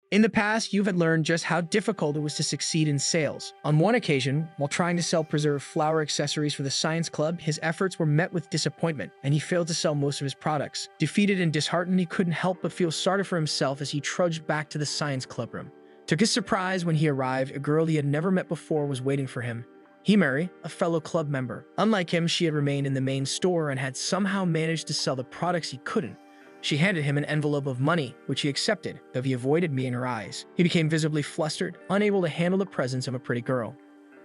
In the past, you had learned just how difficult it was to succeed in sales. On one occasion, while trying to sell preserved flower accessories for the science club, his efforts were met with disappointment, and he failed to sell most of his products. Defeated and disheartened, he couldn't help but feel sorry for himself as he trudged back to the science club room. To his surprise, when he arrived, a girl he had never met before was waiting for him. Himari, a fellow club member. Unlike him, she had remained in the main store and had somehow managed to sell the products he couldn't. She handed him an envelope of money, which he accepted, though he avoided meeting her eyes. He became visibly flustered, unable to handle the presence of a pretty girl.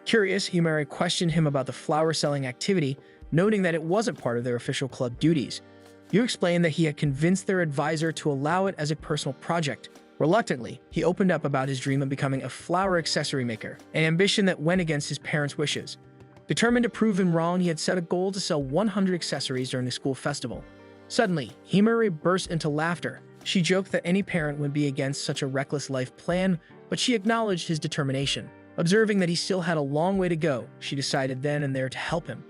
Curious, Himari questioned him about the flower-selling activity, noting that it wasn't part of their official club duties. Yu explained that he had convinced their advisor to allow it as a personal project. Reluctantly, he opened up about his dream of becoming a flower accessory maker, an ambition that went against his parents' wishes. Determined to prove him wrong, he had set a goal to sell 100 accessories during the school festival. Suddenly, Himari burst into laughter. She joked that any parent would be against such a reckless life plan, but she acknowledged his determination. Observing that he still had a long way to go, she decided then and there to help him.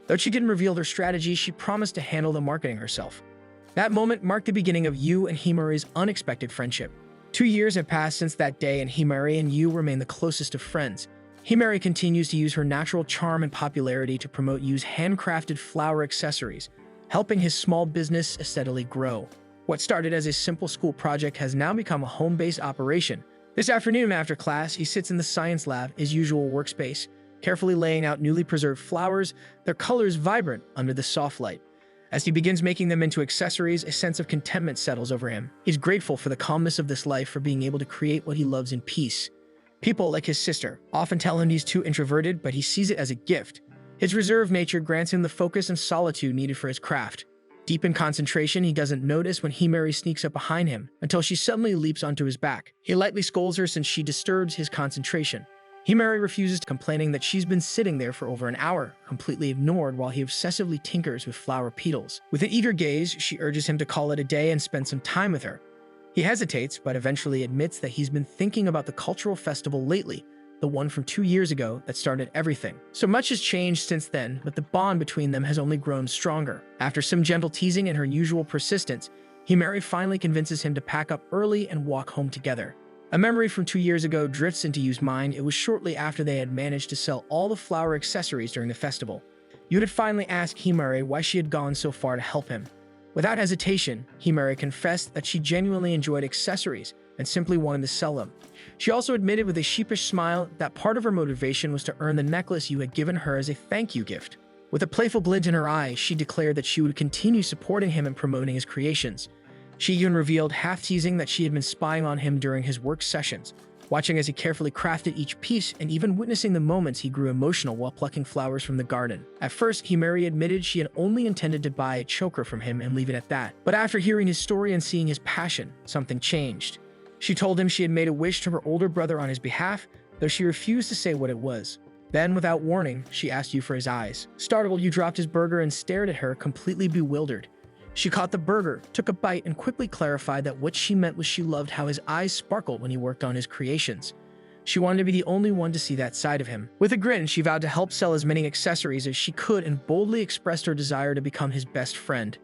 Though she didn't reveal their strategy, she promised to handle the marketing herself. That moment marked the beginning of Yu and Himari's unexpected friendship. 2 years have passed since that day, and Himari and Yu remain the closest of friends. Himari continues to use her natural charm and popularity to promote Yu's handcrafted flower accessories, helping his small business steadily grow. What started as a simple school project has now become a home-based operation. This afternoon after class, he sits in the science lab, his usual workspace, carefully laying out newly preserved flowers, their colors vibrant under the soft light. As he begins making them into accessories, a sense of contentment settles over him. He's grateful for the calmness of this life, for being able to create what he loves in peace. People, like his sister, often tell him he's too introverted, but he sees it as a gift. His reserved nature grants him the focus and solitude needed for his craft. Deep in concentration, he doesn't notice when Himari sneaks up behind him until she suddenly leaps onto his back. He lightly scolds her since she disturbs his concentration. Himari refuses, complaining that she's been sitting there for over an hour, completely ignored while he obsessively tinkers with flower petals. With an eager gaze, she urges him to call it a day and spend some time with her. He hesitates, but eventually admits that he's been thinking about the cultural festival lately, the one from 2 years ago that started everything. So much has changed since then, but the bond between them has only grown stronger. After some gentle teasing and her usual persistence, Himari finally convinces him to pack up early and walk home together. A memory from 2 years ago drifts into Yu's mind. It was shortly after they had managed to sell all the flower accessories during the festival. Yu had finally asked Himari why she had gone so far to help him. Without hesitation, Himari confessed that she genuinely enjoyed accessories and simply wanted to sell them. She also admitted with a sheepish smile that part of her motivation was to earn the necklace Yu had given her as a thank you gift. With a playful glint in her eyes, she declared that she would continue supporting him and promoting his creations. She even revealed, half-teasing, that she had been spying on him during his work sessions, watching as he carefully crafted each piece and even witnessing the moments he grew emotional while plucking flowers from the garden. At first, Himari admitted she had only intended to buy a choker from him and leave it at that. But after hearing his story and seeing his passion, something changed. She told him she had made a wish to her older brother on his behalf, though she refused to say what it was. Then, without warning, she asked Yu for his eyes. Startled, Yu dropped his burger and stared at her, completely bewildered. She caught the burger, took a bite, and quickly clarified that what she meant was she loved how his eyes sparkled when he worked on his creations. She wanted to be the only one to see that side of him. With a grin, she vowed to help sell as many accessories as she could and boldly expressed her desire to become his best friend.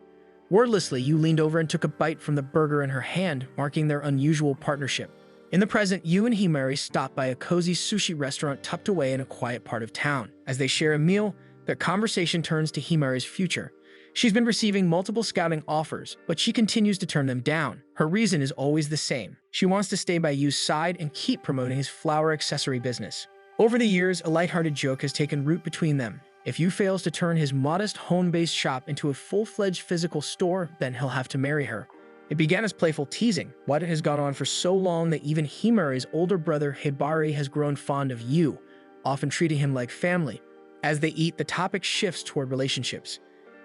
Wordlessly, Yu leaned over and took a bite from the burger in her hand, marking their unusual partnership. In the present, Yu and Himari stop by a cozy sushi restaurant tucked away in a quiet part of town. As they share a meal, their conversation turns to Himari's future. She's been receiving multiple scouting offers, but she continues to turn them down. Her reason is always the same. She wants to stay by Yu's side and keep promoting his flower accessory business. Over the years, a lighthearted joke has taken root between them. If Yu fails to turn his modest home-based shop into a full-fledged physical store, then he'll have to marry her. It began as playful teasing, but it has gone on for so long that even Himari's older brother Hibari has grown fond of Yu, often treating him like family. As they eat, the topic shifts toward relationships.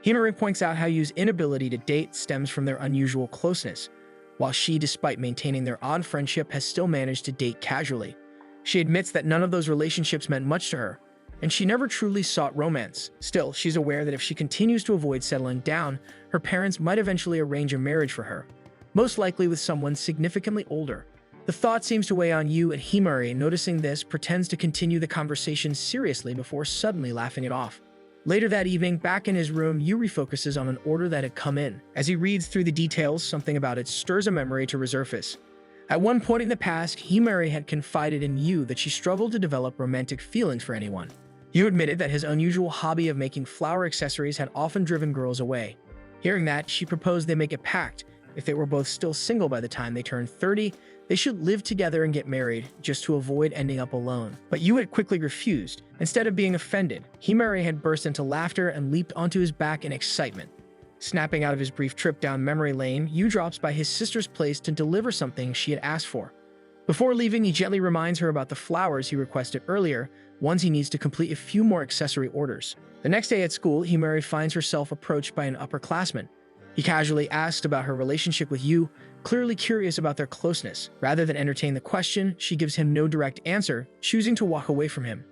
Himari points out how Yu's inability to date stems from their unusual closeness, while she, despite maintaining their odd friendship, has still managed to date casually. She admits that none of those relationships meant much to her, and she never truly sought romance. Still, she's aware that if she continues to avoid settling down, her parents might eventually arrange a marriage for her, most likely with someone significantly older. The thought seems to weigh on Yu, and Himari, noticing this, pretends to continue the conversation seriously before suddenly laughing it off. Later that evening, back in his room, Yu refocuses on an order that had come in. As he reads through the details, something about it stirs a memory to resurface. At one point in the past, Himari had confided in Yu that she struggled to develop romantic feelings for anyone. Yu admitted that his unusual hobby of making flower accessories had often driven girls away. Hearing that, she proposed they make a pact. If they were both still single by the time they turned 30, they should live together and get married, just to avoid ending up alone. But Yu had quickly refused. Instead of being offended, Himari had burst into laughter and leaped onto his back in excitement. Snapping out of his brief trip down memory lane, Yu drops by his sister's place to deliver something she had asked for. Before leaving, he gently reminds her about the flowers he requested earlier, ones he needs to complete a few more accessory orders. The next day at school, Himari finds herself approached by an upperclassman. He casually asks about her relationship with Yu, clearly curious about their closeness. Rather than entertain the question, she gives him no direct answer, choosing to walk away from him.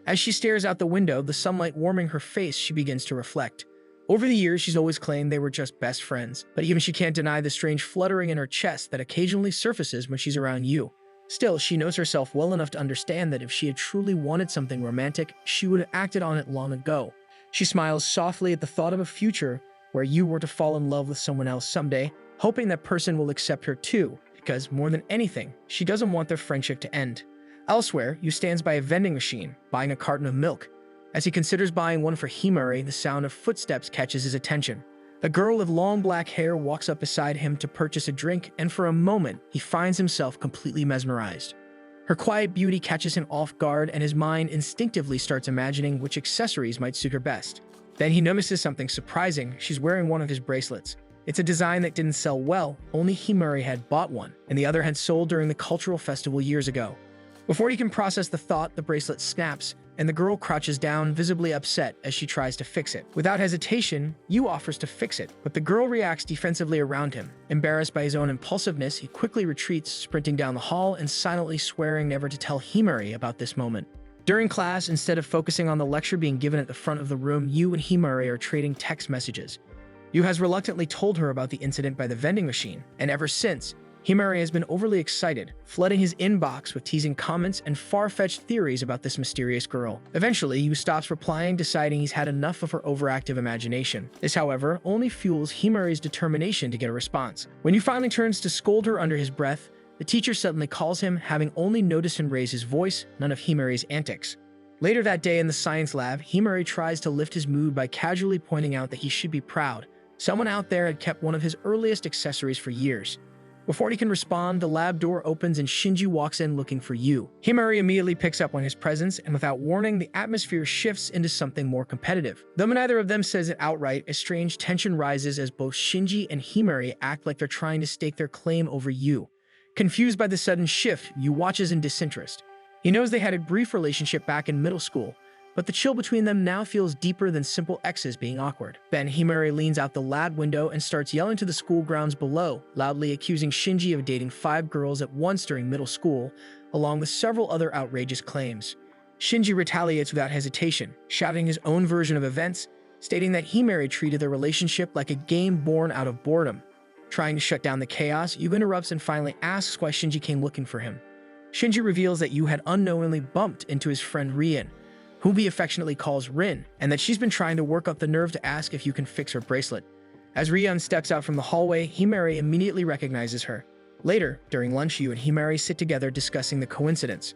As she stares out the window, the sunlight warming her face, she begins to reflect. Over the years, she's always claimed they were just best friends, but even she can't deny the strange fluttering in her chest that occasionally surfaces when she's around Yu. Still, she knows herself well enough to understand that if she had truly wanted something romantic, she would have acted on it long ago. She smiles softly at the thought of a future where Yu were to fall in love with someone else someday, hoping that person will accept her too, because more than anything, she doesn't want their friendship to end. Elsewhere, Yu stands by a vending machine, buying a carton of milk. As he considers buying one for Himari, the sound of footsteps catches his attention. A girl with long black hair walks up beside him to purchase a drink, and for a moment, he finds himself completely mesmerized. Her quiet beauty catches him off guard, and his mind instinctively starts imagining which accessories might suit her best. Then he notices something surprising. She's wearing one of his bracelets. It's a design that didn't sell well, only Himari had bought one, and the other had sold during the cultural festival years ago. Before he can process the thought, the bracelet snaps, and the girl crouches down, visibly upset as she tries to fix it. Without hesitation, Yu offers to fix it, but the girl reacts defensively around him. Embarrassed by his own impulsiveness, he quickly retreats, sprinting down the hall and silently swearing never to tell Himari about this moment. During class, instead of focusing on the lecture being given at the front of the room, Yu and Himari are trading text messages. Yu has reluctantly told her about the incident by the vending machine, and ever since, Himari has been overly excited, flooding his inbox with teasing comments and far-fetched theories about this mysterious girl. Eventually, Yu stops replying, deciding he's had enough of her overactive imagination. This, however, only fuels Himari's determination to get a response. When Yu finally turns to scold her under his breath, the teacher suddenly calls him, having only noticed him raise his voice, none of Himari's antics. Later that day in the science lab, Himari tries to lift his mood by casually pointing out that he should be proud. Someone out there had kept one of his earliest accessories for years. Before he can respond, the lab door opens and Shinji walks in looking for Yu. Himari immediately picks up on his presence, and without warning, the atmosphere shifts into something more competitive. Though neither of them says it outright, a strange tension rises as both Shinji and Himari act like they're trying to stake their claim over Yu. Confused by the sudden shift, Yu watches in disinterest. He knows they had a brief relationship back in middle school, but the chill between them now feels deeper than simple exes being awkward. Then Himari leans out the lab window and starts yelling to the school grounds below, loudly accusing Shinji of dating 5 girls at once during middle school, along with several other outrageous claims. Shinji retaliates without hesitation, shouting his own version of events, stating that Himari treated their relationship like a game born out of boredom. Trying to shut down the chaos, Yu interrupts and finally asks why Shinji came looking for him. Shinji reveals that Yu had unknowingly bumped into his friend Rian, whom he affectionately calls Rin, and that she's been trying to work up the nerve to ask if you can fix her bracelet. As Rian steps out from the hallway, Himari immediately recognizes her. Later, during lunch, Yu and Himari sit together discussing the coincidence.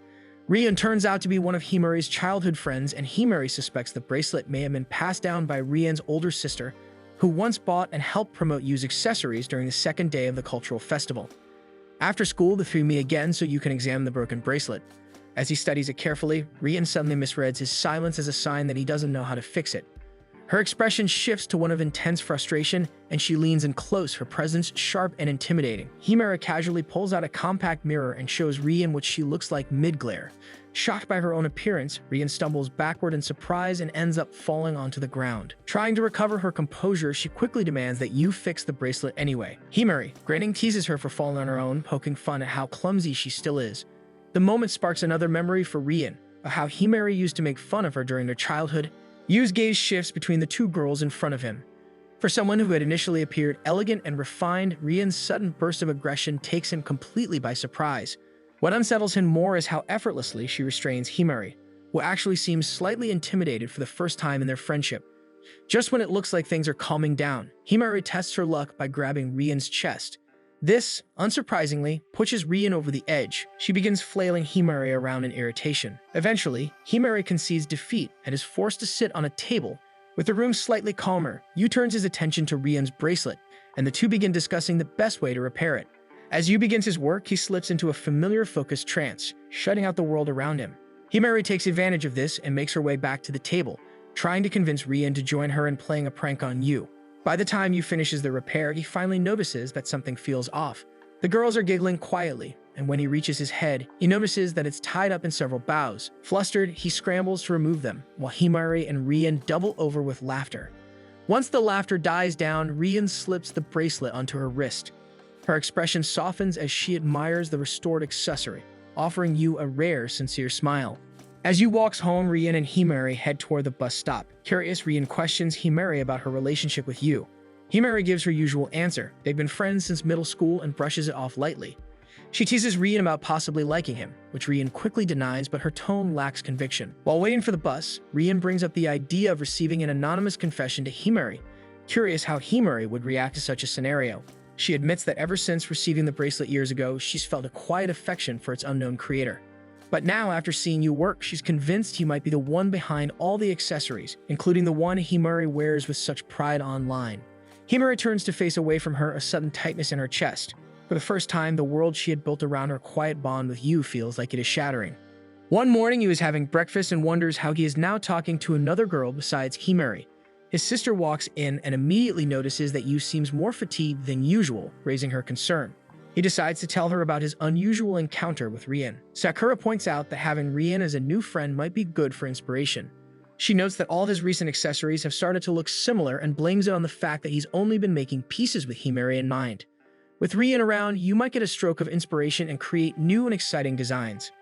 Rian turns out to be one of Himari's childhood friends, and Himari suspects the bracelet may have been passed down by Rian's older sister, who once bought and helped promote Yu's accessories during the second day of the cultural festival. After school, the three meet again so Yu can examine the broken bracelet. As he studies it carefully, Rian suddenly misreads his silence as a sign that he doesn't know how to fix it. Her expression shifts to one of intense frustration, and she leans in close, her presence sharp and intimidating. Himari casually pulls out a compact mirror and shows Rian what she looks like mid-glare. Shocked by her own appearance, Rian stumbles backward in surprise and ends up falling onto the ground. Trying to recover her composure, she quickly demands that Yu fix the bracelet anyway. Himari, grinning, teases her for falling on her own, poking fun at how clumsy she still is. The moment sparks another memory for Rian, of how Himari used to make fun of her during their childhood. Yu's gaze shifts between the two girls in front of him. For someone who had initially appeared elegant and refined, Rian's sudden burst of aggression takes him completely by surprise. What unsettles him more is how effortlessly she restrains Himari, who actually seems slightly intimidated for the first time in their friendship. Just when it looks like things are calming down, Himari tests her luck by grabbing Rian's chest. This, unsurprisingly, pushes Rian over the edge. She begins flailing Himari around in irritation. Eventually, Himari concedes defeat and is forced to sit on a table. With the room slightly calmer, Yu turns his attention to Rian's bracelet, and the two begin discussing the best way to repair it. As Yu begins his work, he slips into a familiar focused trance, shutting out the world around him. Himari takes advantage of this and makes her way back to the table, trying to convince Rian to join her in playing a prank on Yu. By the time Yu finishes the repair, he finally notices that something feels off. The girls are giggling quietly, and when he reaches his head, he notices that it's tied up in several bows. Flustered, he scrambles to remove them, while Himari and Rian double over with laughter. Once the laughter dies down, Rian slips the bracelet onto her wrist. Her expression softens as she admires the restored accessory, offering Yu a rare, sincere smile. As Yu walks home, Rian and Himari head toward the bus stop. Curious, Rian questions Himari about her relationship with Yu. Himari gives her usual answer. They've been friends since middle school and brushes it off lightly. She teases Rian about possibly liking him, which Rian quickly denies, but her tone lacks conviction. While waiting for the bus, Rian brings up the idea of receiving an anonymous confession to Himari. Curious how Himari would react to such a scenario. She admits that ever since receiving the bracelet years ago, she's felt a quiet affection for its unknown creator. But now, after seeing Yu work, she's convinced he might be the one behind all the accessories, including the one Himari wears with such pride online. Himari turns to face away from her, a sudden tightness in her chest. For the first time, the world she had built around her quiet bond with Yu feels like it is shattering. One morning, Yu is having breakfast and wonders how he is now talking to another girl besides Himari. His sister walks in and immediately notices that Yu seems more fatigued than usual, raising her concern. He decides to tell her about his unusual encounter with Rian. Sakura points out that having Rian as a new friend might be good for inspiration. She notes that all of his recent accessories have started to look similar and blames it on the fact that he's only been making pieces with Himari in mind. With Rian around, Yu might get a stroke of inspiration and create new and exciting designs.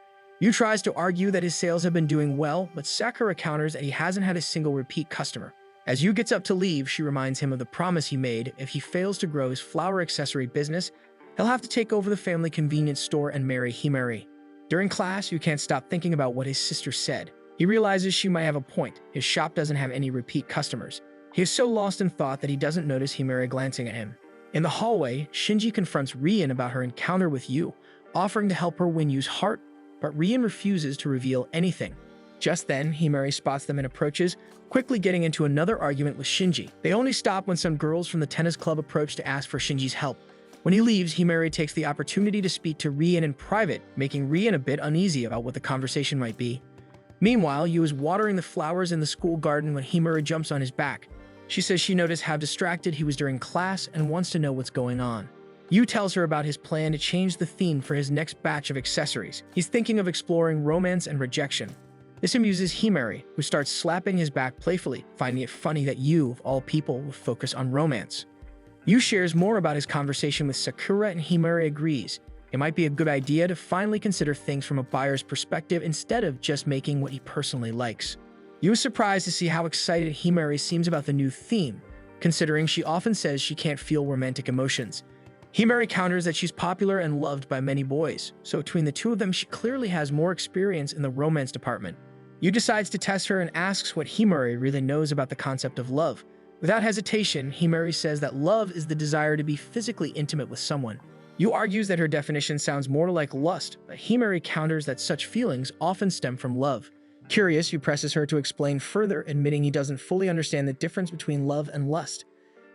Yu tries to argue that his sales have been doing well, but Sakura counters that he hasn't had a single repeat customer. As Yu gets up to leave, she reminds him of the promise he made: if he fails to grow his flower accessory business, he'll have to take over the family convenience store and marry Himari. During class, Yu can't stop thinking about what his sister said. He realizes she might have a point. His shop doesn't have any repeat customers. He is so lost in thought that he doesn't notice Himari glancing at him. In the hallway, Shinji confronts Rian about her encounter with Yu, offering to help her win Yu's heart, but Rian refuses to reveal anything. Just then, Himari spots them and approaches, quickly getting into another argument with Shinji. They only stop when some girls from the tennis club approach to ask for Shinji's help. When he leaves, Himari takes the opportunity to speak to Rian in private, making Rian a bit uneasy about what the conversation might be. Meanwhile, Yu is watering the flowers in the school garden when Himari jumps on his back. She says she noticed how distracted he was during class and wants to know what's going on. Yu tells her about his plan to change the theme for his next batch of accessories. He's thinking of exploring romance and rejection. This amuses Himari, who starts slapping his back playfully, finding it funny that Yu, of all people, would focus on romance. Yu shares more about his conversation with Sakura, and Himari agrees. It might be a good idea to finally consider things from a buyer's perspective instead of just making what he personally likes. Yu is surprised to see how excited Himari seems about the new theme, considering she often says she can't feel romantic emotions. Himari counters that she's popular and loved by many boys, so between the two of them, she clearly has more experience in the romance department. Yu decides to test her and asks what Himari really knows about the concept of love. Without hesitation, Himari says that love is the desire to be physically intimate with someone. Yu argues that her definition sounds more like lust, but Himari counters that such feelings often stem from love. Curious, Yu presses her to explain further, admitting he doesn't fully understand the difference between love and lust.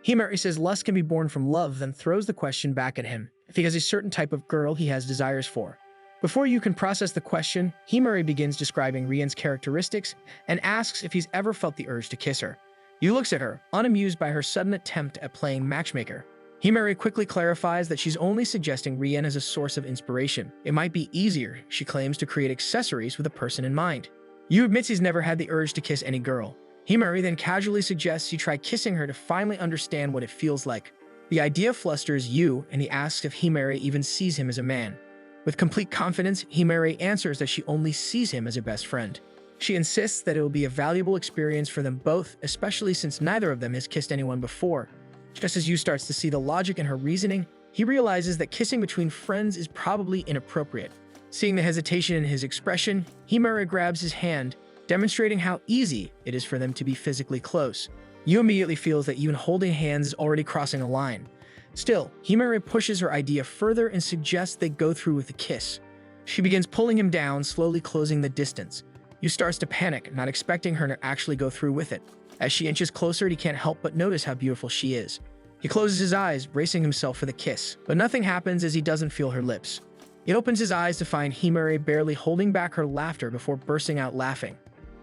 Himari says lust can be born from love, then throws the question back at him if he has a certain type of girl he has desires for. Before Yu can process the question, Himari begins describing Rian's characteristics and asks if he's ever felt the urge to kiss her. Yu looks at her, unamused by her sudden attempt at playing matchmaker. Himari quickly clarifies that she's only suggesting Rian as a source of inspiration. It might be easier, she claims, to create accessories with a person in mind. Yu admits he's never had the urge to kiss any girl. Himari then casually suggests he try kissing her to finally understand what it feels like. The idea flusters Yu, and he asks if Himari even sees him as a man. With complete confidence, Himari answers that she only sees him as a best friend. She insists that it will be a valuable experience for them both, especially since neither of them has kissed anyone before. Just as Yu starts to see the logic in her reasoning, he realizes that kissing between friends is probably inappropriate. Seeing the hesitation in his expression, Himari grabs his hand, demonstrating how easy it is for them to be physically close. Yu immediately feels that even holding hands is already crossing a line. Still, Himari pushes her idea further and suggests they go through with a kiss. She begins pulling him down, slowly closing the distance. Yu starts to panic, not expecting her to actually go through with it. As she inches closer, he can't help but notice how beautiful she is. He closes his eyes, bracing himself for the kiss, but nothing happens as he doesn't feel her lips. He opens his eyes to find Himari barely holding back her laughter before bursting out laughing.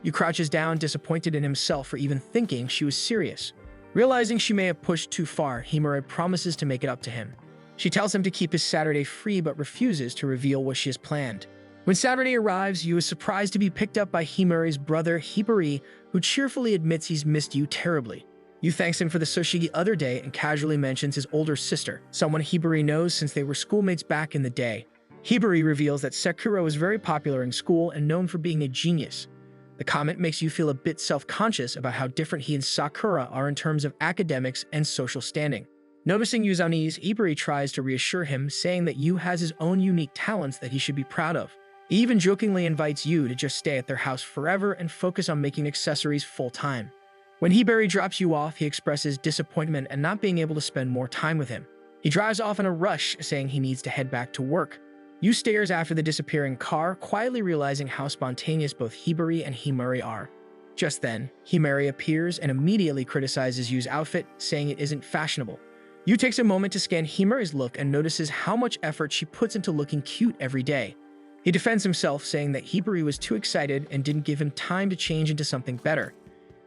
Yu crouches down, disappointed in himself for even thinking she was serious. Realizing she may have pushed too far, Himari promises to make it up to him. She tells him to keep his Saturday free but refuses to reveal what she has planned. When Saturday arrives, Yu is surprised to be picked up by Himari's brother, Hibari, who cheerfully admits he's missed Yu terribly. Yu thanks him for the sushi the other day and casually mentions his older sister, someone Hibari knows since they were schoolmates back in the day. Hibari reveals that Sakura was very popular in school and known for being a genius. The comment makes Yu feel a bit self-conscious about how different he and Sakura are in terms of academics and social standing. Noticing Yu's unease, Hibari tries to reassure him, saying that Yu has his own unique talents that he should be proud of. He even jokingly invites Yu to just stay at their house forever and focus on making accessories full-time. When Hibari drops Yu off, he expresses disappointment at not being able to spend more time with him. He drives off in a rush, saying he needs to head back to work. Yu stares after the disappearing car, quietly realizing how spontaneous both Hibari and Himari are. Just then, Himari appears and immediately criticizes Yu's outfit, saying it isn't fashionable. Yu takes a moment to scan Himari's look and notices how much effort she puts into looking cute every day. He defends himself, saying that Hibari was too excited and didn't give him time to change into something better.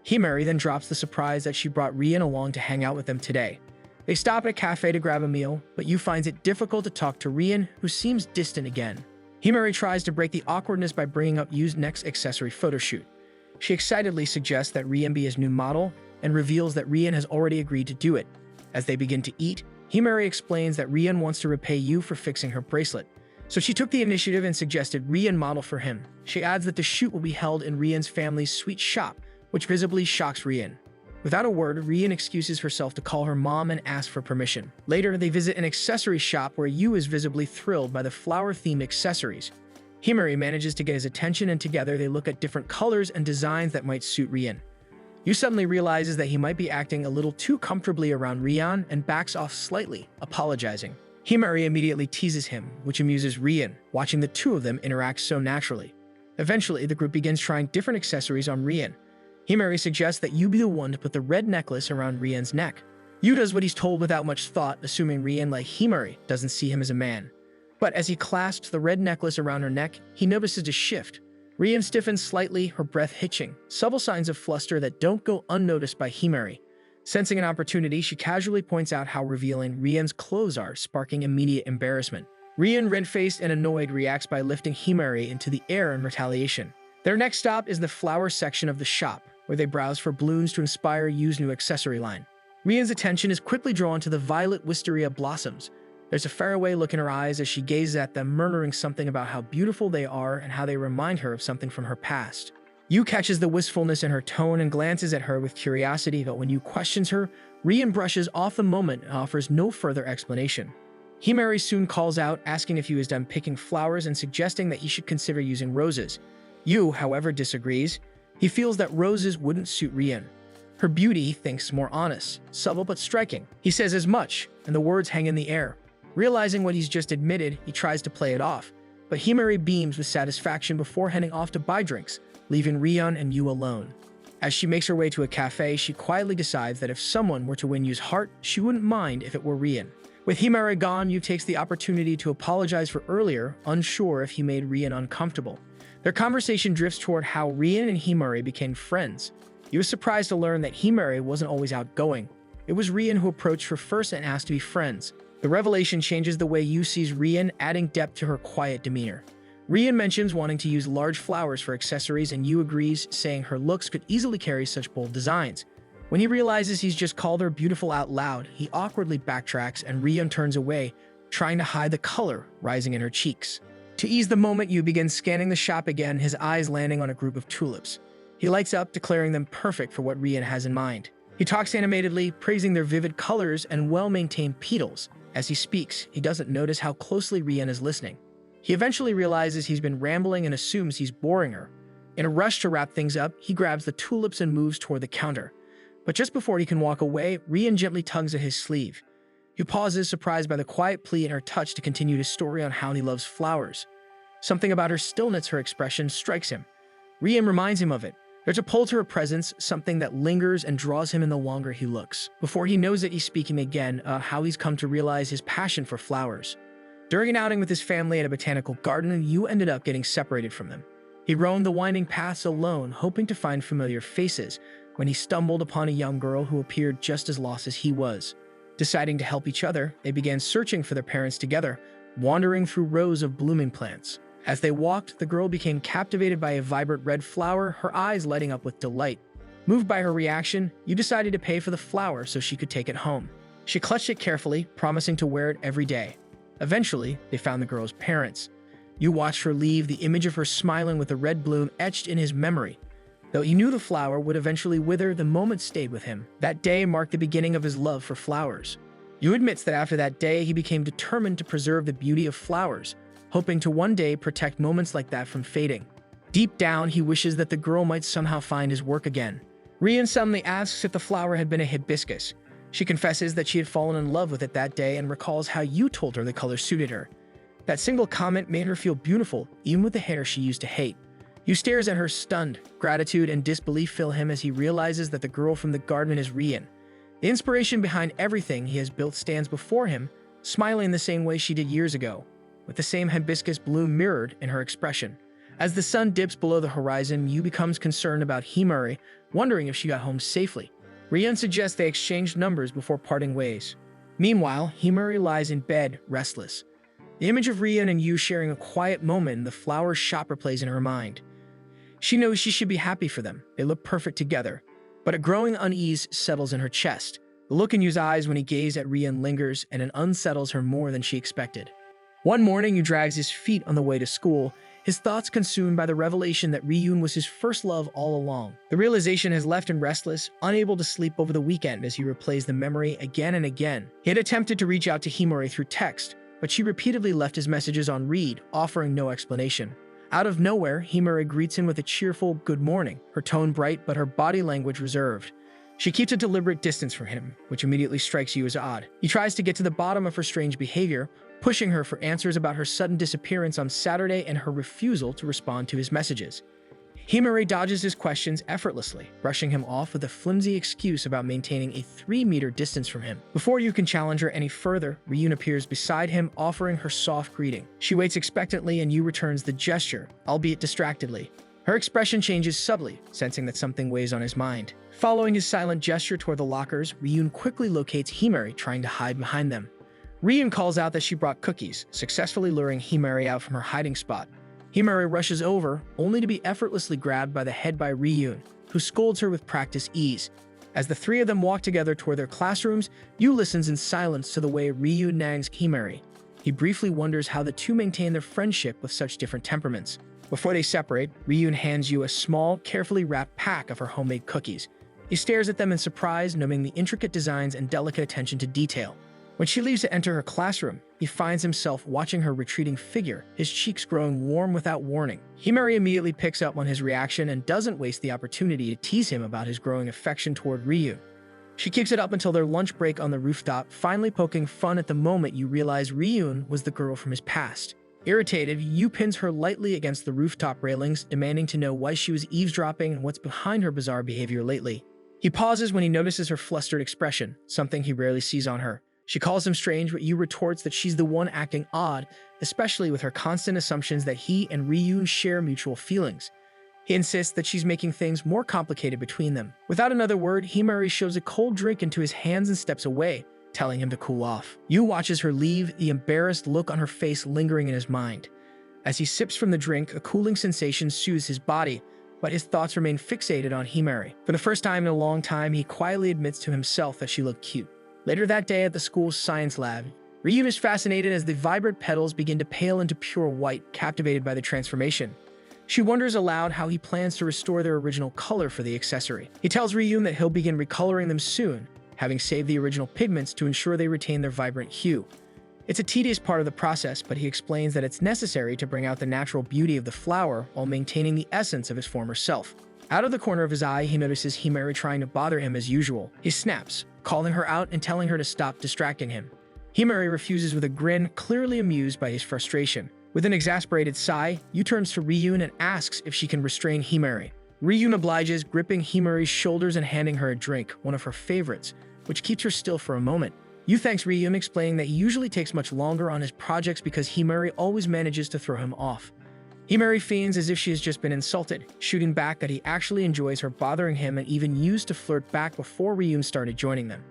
Himari then drops the surprise that she brought Rian along to hang out with them today. They stop at a cafe to grab a meal, but Yu finds it difficult to talk to Rian, who seems distant again. Himari tries to break the awkwardness by bringing up Yu's next accessory photo shoot. She excitedly suggests that Rian be his new model and reveals that Rian has already agreed to do it. As they begin to eat, Himari explains that Rian wants to repay Yu for fixing her bracelet. So she took the initiative and suggested Rian model for him. She adds that the shoot will be held in Rian's family's sweet shop, which visibly shocks Rian. Without a word, Rian excuses herself to call her mom and ask for permission. Later, they visit an accessory shop where Yu is visibly thrilled by the flower-themed accessories. Himari manages to get his attention, and together they look at different colors and designs that might suit Rian. Yu suddenly realizes that he might be acting a little too comfortably around Rian and backs off slightly, apologizing. Himari immediately teases him, which amuses Rian, watching the two of them interact so naturally. Eventually, the group begins trying different accessories on Rian. Himari suggests that Yu be the one to put the red necklace around Rian's neck. Yu does what he's told without much thought, assuming Rian, like Himari, doesn't see him as a man. But as he clasps the red necklace around her neck, he notices a shift. Rian stiffens slightly, her breath hitching, subtle signs of fluster that don't go unnoticed by Himari. Sensing an opportunity, she casually points out how revealing Rian's clothes are, sparking immediate embarrassment. Rian, red-faced and annoyed, reacts by lifting Himari into the air in retaliation. Their next stop is the flower section of the shop, where they browse for balloons to inspire Yu's new accessory line. Rian's attention is quickly drawn to the violet wisteria blossoms. There's a faraway look in her eyes as she gazes at them, murmuring something about how beautiful they are and how they remind her of something from her past. Yu catches the wistfulness in her tone and glances at her with curiosity, but when Yu questions her, Rian brushes off the moment and offers no further explanation. Himari soon calls out, asking if he was done picking flowers and suggesting that he should consider using roses. Yu, however, disagrees. He feels that roses wouldn't suit Rian. Her beauty, he thinks, more honest, subtle but striking. He says as much, and the words hang in the air. Realizing what he's just admitted, he tries to play it off, but Himari beams with satisfaction before heading off to buy drinks, leaving Rian and Yu alone. As she makes her way to a cafe, she quietly decides that if someone were to win Yu's heart, she wouldn't mind if it were Rian. With Himari gone, Yu takes the opportunity to apologize for earlier, unsure if he made Rian uncomfortable. Their conversation drifts toward how Rian and Himari became friends. Yu was surprised to learn that Himari wasn't always outgoing. It was Rian who approached her first and asked to be friends. The revelation changes the way Yu sees Rian, adding depth to her quiet demeanor. Rian mentions wanting to use large flowers for accessories, and Yu agrees, saying her looks could easily carry such bold designs. When he realizes he's just called her beautiful out loud, he awkwardly backtracks and Rian turns away, trying to hide the color rising in her cheeks. To ease the moment, Yu begins scanning the shop again, his eyes landing on a group of tulips. He lights up, declaring them perfect for what Rian has in mind. He talks animatedly, praising their vivid colors and well-maintained petals. As he speaks, he doesn't notice how closely Rian is listening. He eventually realizes he's been rambling and assumes he's boring her. In a rush to wrap things up, he grabs the tulips and moves toward the counter. But just before he can walk away, Rian gently tugs at his sleeve. He pauses, surprised by the quiet plea in her touch to continue his story on how he loves flowers. Something about her stillness, her expression, strikes him. Rian reminds him of it. There's a pull to her presence, something that lingers and draws him in the longer he looks. Before he knows it, he's speaking again how he's come to realize his passion for flowers. During an outing with his family at a botanical garden, you ended up getting separated from them. He roamed the winding paths alone, hoping to find familiar faces, when he stumbled upon a young girl who appeared just as lost as he was. Deciding to help each other, they began searching for their parents together, wandering through rows of blooming plants. As they walked, the girl became captivated by a vibrant red flower, her eyes lighting up with delight. Moved by her reaction, you decided to pay for the flower so she could take it home. She clutched it carefully, promising to wear it every day. Eventually, they found the girl's parents. You watched her leave, the image of her smiling with the red bloom etched in his memory. Though he knew the flower would eventually wither, the moment stayed with him. That day marked the beginning of his love for flowers. You admits that after that day, he became determined to preserve the beauty of flowers, hoping to one day protect moments like that from fading. Deep down, he wishes that the girl might somehow find his work again. Rian suddenly asks if the flower had been a hibiscus. She confesses that she had fallen in love with it that day and recalls how you told her the color suited her. That single comment made her feel beautiful, even with the hair she used to hate. You stares at her stunned. Gratitude and disbelief fill him as he realizes that the girl from the garden is Rian. The inspiration behind everything he has built stands before him, smiling the same way she did years ago, with the same hibiscus bloom mirrored in her expression. As the sun dips below the horizon, Yu becomes concerned about Himari, wondering if she got home safely. Rian suggests they exchange numbers before parting ways. Meanwhile, Himari lies in bed, restless. The image of Rian and Yu sharing a quiet moment in the flower shop replays in her mind. She knows she should be happy for them. They look perfect together. But a growing unease settles in her chest. The look in Yu's eyes when he gazes at Rian lingers, and it unsettles her more than she expected. One morning, Yu drags his feet on the way to school, his thoughts consumed by the revelation that Ryun was his first love all along. The realization has left him restless, unable to sleep over the weekend as he replays the memory again and again. He had attempted to reach out to Himori through text, but she repeatedly left his messages on read, offering no explanation. Out of nowhere, Himori greets him with a cheerful good morning, her tone bright but her body language reserved. She keeps a deliberate distance from him, which immediately strikes you as odd. He tries to get to the bottom of her strange behavior, pushing her for answers about her sudden disappearance on Saturday and her refusal to respond to his messages. Himari dodges his questions effortlessly, brushing him off with a flimsy excuse about maintaining a 3-meter distance from him. Before you can challenge her any further, Ryun appears beside him, offering her soft greeting. She waits expectantly and Yu returns the gesture, albeit distractedly. Her expression changes subtly, sensing that something weighs on his mind. Following his silent gesture toward the lockers, Ryun quickly locates Himari, trying to hide behind them. Ryun calls out that she brought cookies, successfully luring Himari out from her hiding spot. Himari rushes over, only to be effortlessly grabbed by the head by Ryun, who scolds her with practiced ease. As the three of them walk together toward their classrooms, Yu listens in silence to the way Ryun nags Himari. He briefly wonders how the two maintain their friendship with such different temperaments. Before they separate, Ryun hands Yu a small, carefully wrapped pack of her homemade cookies. He stares at them in surprise, noting the intricate designs and delicate attention to detail. When she leaves to enter her classroom, he finds himself watching her retreating figure, his cheeks growing warm without warning. Himari immediately picks up on his reaction and doesn't waste the opportunity to tease him about his growing affection toward Ryun. She keeps it up until their lunch break on the rooftop, finally poking fun at the moment you realize Ryun was the girl from his past. Irritated, Yu pins her lightly against the rooftop railings, demanding to know why she was eavesdropping and what's behind her bizarre behavior lately. He pauses when he notices her flustered expression, something he rarely sees on her. She calls him strange, but Yu retorts that she's the one acting odd, especially with her constant assumptions that he and Ryun share mutual feelings. He insists that she's making things more complicated between them. Without another word, Himari shoves a cold drink into his hands and steps away, telling him to cool off. Yu watches her leave, the embarrassed look on her face lingering in his mind. As he sips from the drink, a cooling sensation soothes his body, but his thoughts remain fixated on Himari. For the first time in a long time, he quietly admits to himself that she looked cute. Later that day at the school's science lab, Ryun is fascinated as the vibrant petals begin to pale into pure white, captivated by the transformation. She wonders aloud how he plans to restore their original color for the accessory. He tells Ryun that he'll begin recoloring them soon, having saved the original pigments to ensure they retain their vibrant hue. It's a tedious part of the process, but he explains that it's necessary to bring out the natural beauty of the flower while maintaining the essence of his former self. Out of the corner of his eye, he notices Himari trying to bother him as usual. He snaps, calling her out and telling her to stop distracting him. Himari refuses with a grin, clearly amused by his frustration. With an exasperated sigh, Yu turns to Ryun and asks if she can restrain Himari. Ryun obliges, gripping Himari's shoulders and handing her a drink, one of her favorites, which keeps her still for a moment. Yu thanks Ryun, explaining that he usually takes much longer on his projects because Himari always manages to throw him off. Himari feigns as if she has just been insulted, shooting back that he actually enjoys her bothering him and even used to flirt back before Ryun started joining them.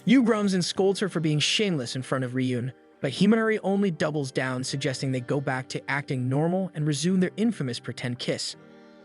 Yu grums and scolds her for being shameless in front of Ryun, but Himari only doubles down, suggesting they go back to acting normal and resume their infamous pretend kiss.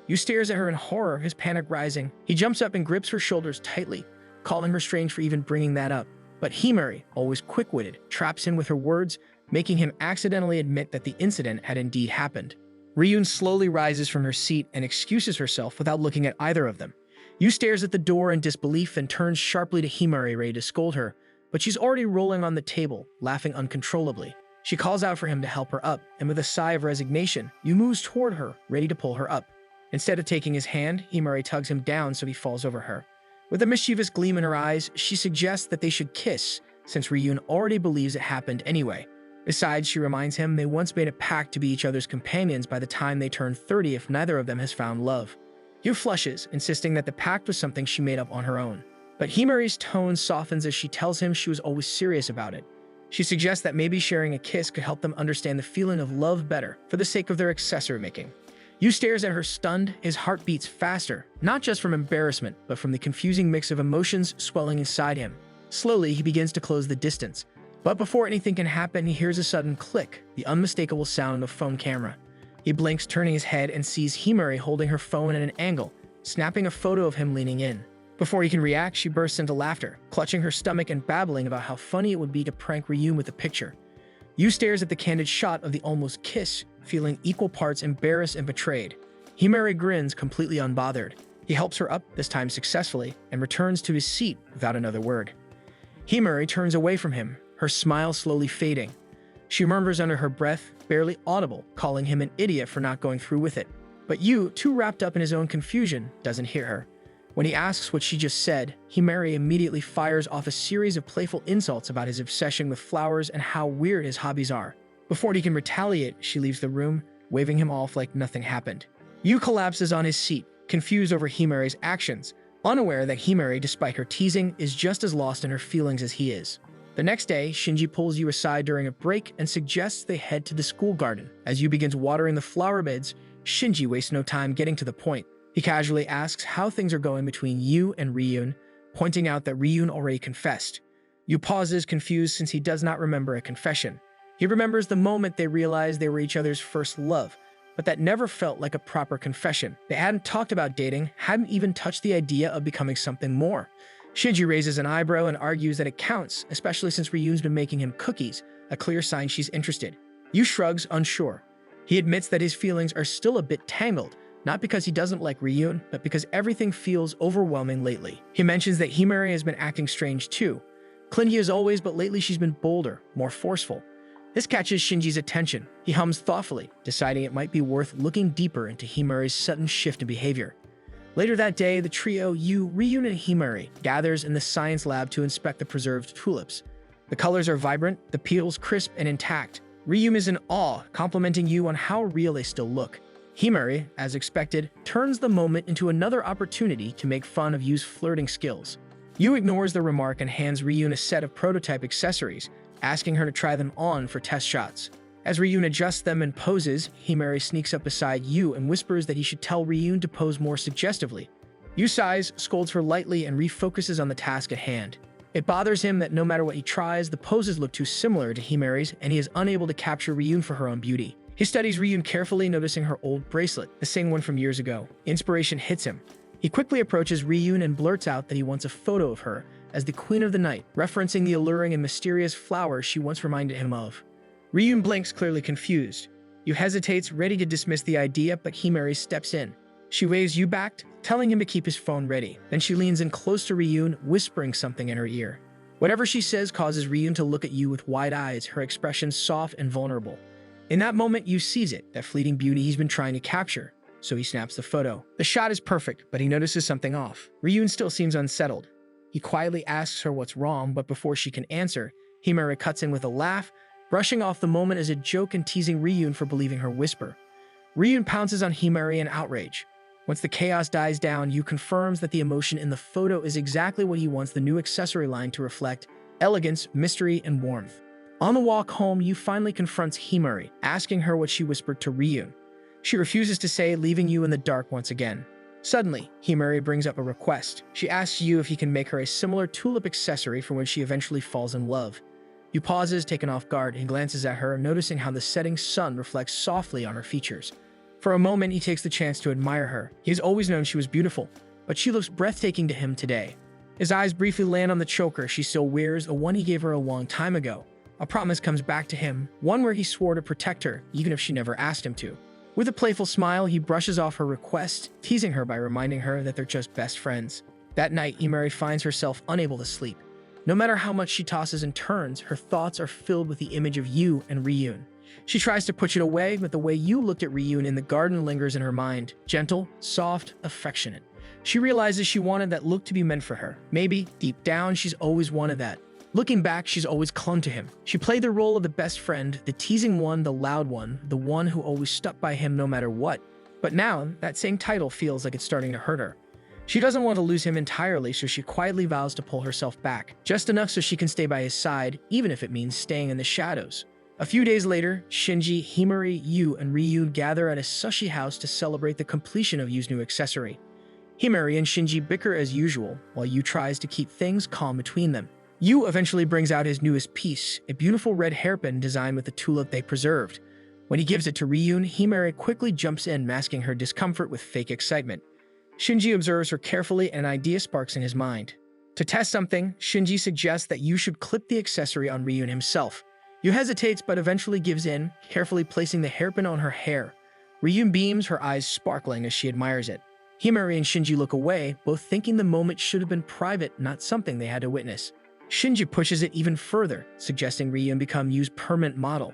Yu stares at her in horror, his panic rising. He jumps up and grips her shoulders tightly, calling her strange for even bringing that up. But Himari, always quick-witted, traps in with her words, making him accidentally admit that the incident had indeed happened. Ryun slowly rises from her seat and excuses herself without looking at either of them. Yu stares at the door in disbelief and turns sharply to Himari, ready to scold her, but she's already rolling on the table, laughing uncontrollably. She calls out for him to help her up, and with a sigh of resignation, Yu moves toward her, ready to pull her up. Instead of taking his hand, Himari tugs him down so he falls over her. With a mischievous gleam in her eyes, she suggests that they should kiss, since Ryun already believes it happened anyway. Besides, she reminds him they once made a pact to be each other's companions by the time they turn 30 if neither of them has found love. Yu flushes, insisting that the pact was something she made up on her own. But Himari's tone softens as she tells him she was always serious about it. She suggests that maybe sharing a kiss could help them understand the feeling of love better, for the sake of their accessory making. Yu stares at her stunned, his heart beats faster, not just from embarrassment, but from the confusing mix of emotions swelling inside him. Slowly, he begins to close the distance. But before anything can happen, he hears a sudden click, the unmistakable sound of phone camera. He blinks, turning his head, and sees Himari holding her phone at an angle, snapping a photo of him leaning in. Before he can react, she bursts into laughter, clutching her stomach and babbling about how funny it would be to prank Ryun with the picture. Yu stares at the candid shot of the almost kiss, feeling equal parts embarrassed and betrayed. Himari grins, completely unbothered. He helps her up, this time successfully, and returns to his seat without another word. Himari turns away from him, her smile slowly fading. She murmurs under her breath, barely audible, calling him an idiot for not going through with it. But Yu, too wrapped up in his own confusion, doesn't hear her. When he asks what she just said, Himari immediately fires off a series of playful insults about his obsession with flowers and how weird his hobbies are. Before he can retaliate, she leaves the room, waving him off like nothing happened. Yu collapses on his seat, confused over Himari's actions, unaware that Himari, despite her teasing, is just as lost in her feelings as he is. The next day, Shinji pulls Yu aside during a break and suggests they head to the school garden. As Yu begins watering the flower beds, Shinji wastes no time getting to the point. He casually asks how things are going between Yu and Ryun, pointing out that Ryun already confessed. Yu pauses, confused since he does not remember a confession. He remembers the moment they realized they were each other's first love, but that never felt like a proper confession. They hadn't talked about dating, hadn't even touched the idea of becoming something more. Shinji raises an eyebrow and argues that it counts, especially since Ryun's been making him cookies, a clear sign she's interested. Yu shrugs, unsure. He admits that his feelings are still a bit tangled, not because he doesn't like Ryun, but because everything feels overwhelming lately. He mentions that Himari has been acting strange too. Clingy as always, but lately she's been bolder, more forceful. This catches Shinji's attention. He hums thoughtfully, deciding it might be worth looking deeper into Himari's sudden shift in behavior. Later that day, the trio, Yu, Ryun, and Himari, gathers in the science lab to inspect the preserved tulips. The colors are vibrant, the petals crisp and intact. Ryun is in awe, complimenting Yu on how real they still look. Himari, as expected, turns the moment into another opportunity to make fun of Yu's flirting skills. Yu ignores the remark and hands Ryun a set of prototype accessories, asking her to try them on for test shots. As Ryun adjusts them and poses, Himari sneaks up beside Yu and whispers that he should tell Ryun to pose more suggestively. Yu sighs, scolds her lightly, and refocuses on the task at hand. It bothers him that no matter what he tries, the poses look too similar to Himari's, and he is unable to capture Ryun for her own beauty. He studies Ryun carefully, noticing her old bracelet, the same one from years ago. Inspiration hits him. He quickly approaches Ryun and blurts out that he wants a photo of her as the queen of the night, referencing the alluring and mysterious flower she once reminded him of. Ryun blinks, clearly confused. Yu hesitates, ready to dismiss the idea, but Himari steps in. She waves Yu back, telling him to keep his phone ready. Then she leans in close to Ryun, whispering something in her ear. Whatever she says causes Ryun to look at Yu with wide eyes, her expression soft and vulnerable. In that moment, Yu sees it, that fleeting beauty he's been trying to capture, so he snaps the photo. The shot is perfect, but he notices something off. Ryun still seems unsettled. He quietly asks her what's wrong, but before she can answer, Himari cuts in with a laugh, brushing off the moment as a joke and teasing Ryun for believing her whisper. Ryun pounces on Himari in outrage. Once the chaos dies down, Yu confirms that the emotion in the photo is exactly what he wants the new accessory line to reflect: elegance, mystery, and warmth. On the walk home, Yu finally confronts Himari, asking her what she whispered to Ryun. She refuses to say, leaving Yu in the dark once again. Suddenly, Himari brings up a request. She asks Yu if he can make her a similar tulip accessory for when she eventually falls in love. Yu pauses, taken off guard, and glances at her, noticing how the setting sun reflects softly on her features. For a moment, he takes the chance to admire her. He has always known she was beautiful, but she looks breathtaking to him today. His eyes briefly land on the choker she still wears, the one he gave her a long time ago. A promise comes back to him, one where he swore to protect her, even if she never asked him to. With a playful smile, he brushes off her request, teasing her by reminding her that they're just best friends. That night, Himari finds herself unable to sleep. No matter how much she tosses and turns, her thoughts are filled with the image of Yu and Ryun. She tries to push it away, but the way Yu looked at Ryun in the garden lingers in her mind. Gentle, soft, affectionate. She realizes she wanted that look to be meant for her. Maybe, deep down, she's always wanted that. Looking back, she's always clung to him. She played the role of the best friend, the teasing one, the loud one, the one who always stuck by him no matter what. But now, that same title feels like it's starting to hurt her. She doesn't want to lose him entirely, so she quietly vows to pull herself back, just enough so she can stay by his side, even if it means staying in the shadows. A few days later, Shinji, Himari, Yu, and Ryun gather at a sushi house to celebrate the completion of Yu's new accessory. Himari and Shinji bicker as usual, while Yu tries to keep things calm between them. Yu eventually brings out his newest piece, a beautiful red hairpin designed with the tulip they preserved. When he gives it to Ryun, Himari quickly jumps in, masking her discomfort with fake excitement. Shinji observes her carefully, and an idea sparks in his mind. To test something, Shinji suggests that Yu should clip the accessory on Ryun himself. Yu hesitates but eventually gives in, carefully placing the hairpin on her hair. Ryun beams, her eyes sparkling as she admires it. Himari and Shinji look away, both thinking the moment should have been private, not something they had to witness. Shinji pushes it even further, suggesting Ryun become Yu's permanent model.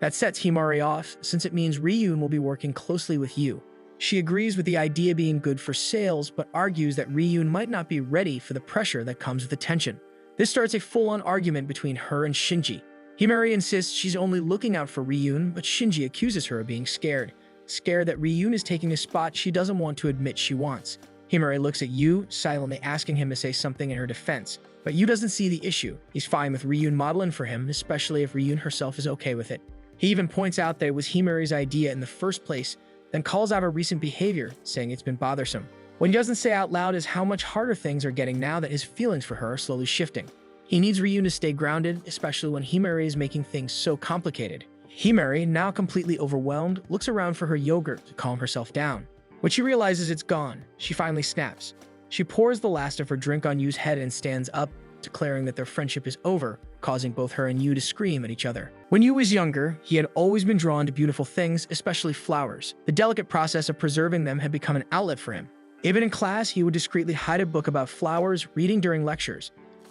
That sets Himari off, since it means Ryun will be working closely with Yu. She agrees with the idea being good for sales, but argues that Ryun might not be ready for the pressure that comes with attention. This starts a full-on argument between her and Shinji. Himari insists she's only looking out for Ryun, but Shinji accuses her of being scared that Ryun is taking a spot she doesn't want to admit she wants. Himari looks at Yu, silently asking him to say something in her defense, but Yu doesn't see the issue. He's fine with Ryun modeling for him, especially if Ryun herself is okay with it. He even points out that it was Himari's idea in the first place, then calls out her recent behavior, saying it's been bothersome. What he doesn't say out loud is how much harder things are getting now that his feelings for her are slowly shifting. He needs Ryun to stay grounded, especially when Himari is making things so complicated. Himari, now completely overwhelmed, looks around for her yogurt to calm herself down. When she realizes it's gone, she finally snaps. She pours the last of her drink on Yu's head and stands up, declaring that their friendship is over, causing both her and Yu to scream at each other. When Yu was younger, he had always been drawn to beautiful things, especially flowers. The delicate process of preserving them had become an outlet for him. Even in class, he would discreetly hide a book about flowers, reading during lectures.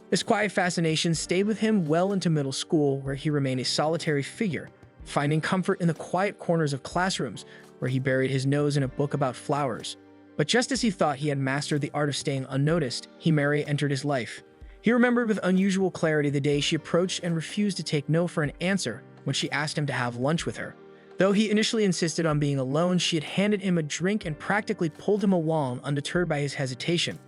This quiet fascination stayed with him well into middle school, where he remained a solitary figure, finding comfort in the quiet corners of classrooms, where he buried his nose in a book about flowers. But just as he thought he had mastered the art of staying unnoticed, Himari entered his life. He remembered with unusual clarity the day she approached and refused to take no for an answer when she asked him to have lunch with her. Though he initially insisted on being alone, she had handed him a drink and practically pulled him along, undeterred by his hesitation.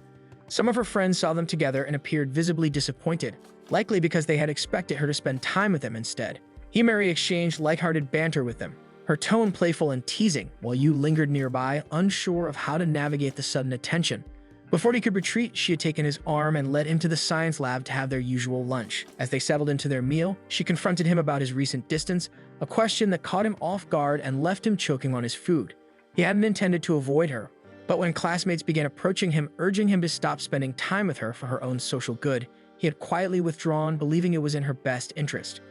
Some of her friends saw them together and appeared visibly disappointed, likely because they had expected her to spend time with them instead. Himari exchanged lighthearted banter with them, her tone playful and teasing, while Yu lingered nearby, unsure of how to navigate the sudden attention. Before he could retreat, she had taken his arm and led him to the science lab to have their usual lunch. As they settled into their meal, she confronted him about his recent distance, a question that caught him off guard and left him choking on his food. He hadn't intended to avoid her, but when classmates began approaching him, urging him to stop spending time with her for her own social good, he had quietly withdrawn, believing it was in her best interest.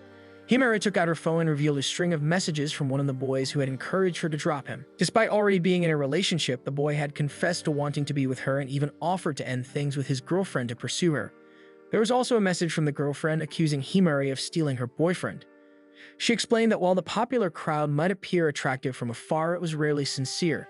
Himari took out her phone and revealed a string of messages from one of the boys who had encouraged her to drop him. Despite already being in a relationship, the boy had confessed to wanting to be with her and even offered to end things with his girlfriend to pursue her. There was also a message from the girlfriend accusing Himari of stealing her boyfriend. She explained that while the popular crowd might appear attractive from afar, it was rarely sincere.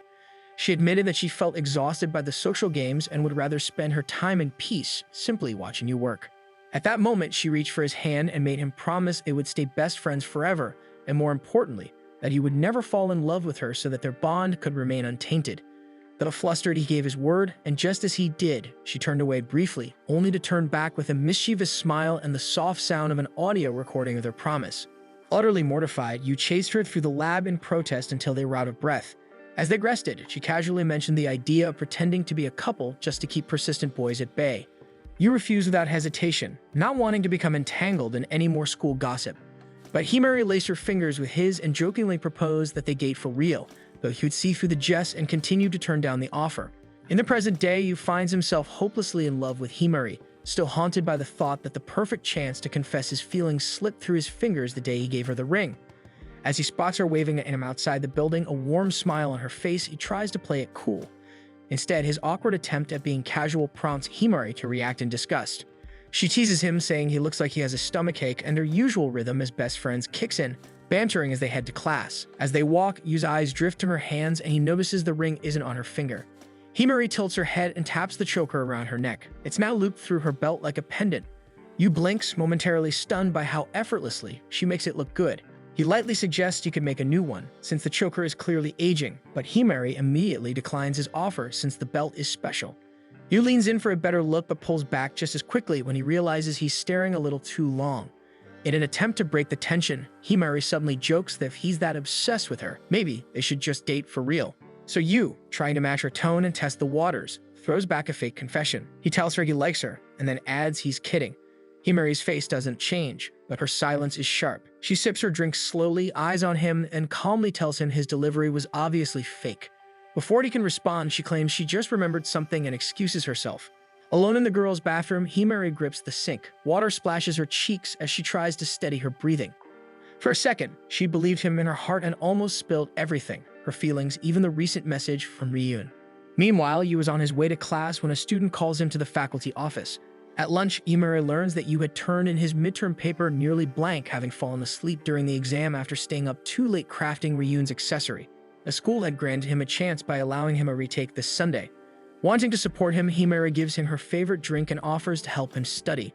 She admitted that she felt exhausted by the social games and would rather spend her time in peace, simply watching you work. At that moment, she reached for his hand and made him promise it would stay best friends forever, and more importantly, that he would never fall in love with her so that their bond could remain untainted. A little flustered, he gave his word, and just as he did, she turned away briefly, only to turn back with a mischievous smile and the soft sound of an audio recording of their promise. Utterly mortified, you chased her through the lab in protest until they were out of breath. As they rested, she casually mentioned the idea of pretending to be a couple just to keep persistent boys at bay. You refused without hesitation, not wanting to become entangled in any more school gossip. But Himari laced her fingers with his and jokingly proposed that they date for real, though he would see through the jest and continued to turn down the offer. In the present day, Yu finds himself hopelessly in love with Himari, still haunted by the thought that the perfect chance to confess his feelings slipped through his fingers the day he gave her the ring. As he spots her waving at him outside the building, a warm smile on her face, he tries to play it cool. Instead, his awkward attempt at being casual prompts Himari to react in disgust. She teases him, saying he looks like he has a stomachache, and their usual rhythm as best friends kicks in, bantering as they head to class. As they walk, Yu's eyes drift to her hands, and he notices the ring isn't on her finger. Himari tilts her head and taps the choker around her neck. It's now looped through her belt like a pendant. Yu blinks, momentarily stunned by how effortlessly she makes it look good. He lightly suggests he could make a new one, since the choker is clearly aging, but Himari immediately declines his offer since the belt is special. Yu leans in for a better look but pulls back just as quickly when he realizes he's staring a little too long. In an attempt to break the tension, Himari suddenly jokes that if he's that obsessed with her, maybe they should just date for real. So Yu, trying to match her tone and test the waters, throws back a fake confession. He tells her he likes her, and then adds he's kidding. Himari's face doesn't change, but her silence is sharp. She sips her drink slowly, eyes on him, and calmly tells him his delivery was obviously fake. Before he can respond, she claims she just remembered something and excuses herself. Alone in the girls' bathroom, Himari grips the sink. Water splashes her cheeks as she tries to steady her breathing. For a second, she believed him in her heart and almost spilled everything, her feelings, even the recent message from Ryun. Meanwhile, Yu was on his way to class when a student calls him to the faculty office. At lunch, Himari learns that Yu had turned in his midterm paper nearly blank, having fallen asleep during the exam after staying up too late crafting Ryun's accessory. The school had granted him a chance by allowing him a retake this Sunday. Wanting to support him, Himari gives him her favorite drink and offers to help him study.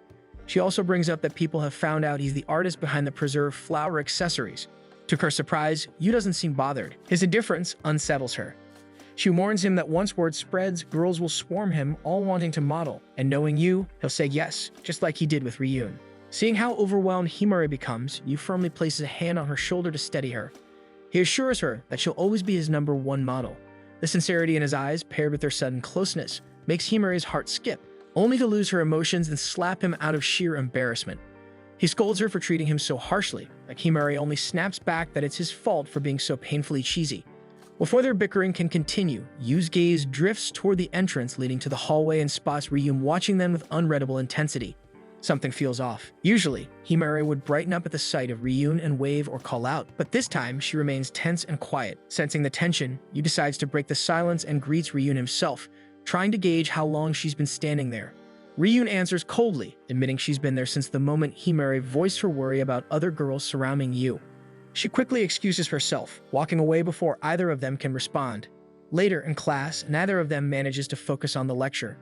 She also brings up that people have found out he's the artist behind the preserved flower accessories. To her surprise, Yu doesn't seem bothered. His indifference unsettles her. She warns him that once word spreads, girls will swarm him, all wanting to model, and knowing Yu, he'll say yes, just like he did with Ryun. Seeing how overwhelmed Himari becomes, Yu firmly places a hand on her shoulder to steady her. He assures her that she'll always be his #1 model. The sincerity in his eyes, paired with their sudden closeness, makes Himari's heart skip, only to lose her emotions and slap him out of sheer embarrassment. He scolds her for treating him so harshly, that Himari only snaps back that it's his fault for being so painfully cheesy. Before their bickering can continue, Yu's gaze drifts toward the entrance leading to the hallway and spots Ryun watching them with unreadable intensity. Something feels off. Usually, Himari would brighten up at the sight of Ryun and wave or call out, but this time she remains tense and quiet. Sensing the tension, Yu decides to break the silence and greets Ryun himself, trying to gauge how long she's been standing there. Ryun answers coldly, admitting she's been there since the moment Himari voiced her worry about other girls surrounding Yu. She quickly excuses herself, walking away before either of them can respond. Later in class, neither of them manages to focus on the lecture.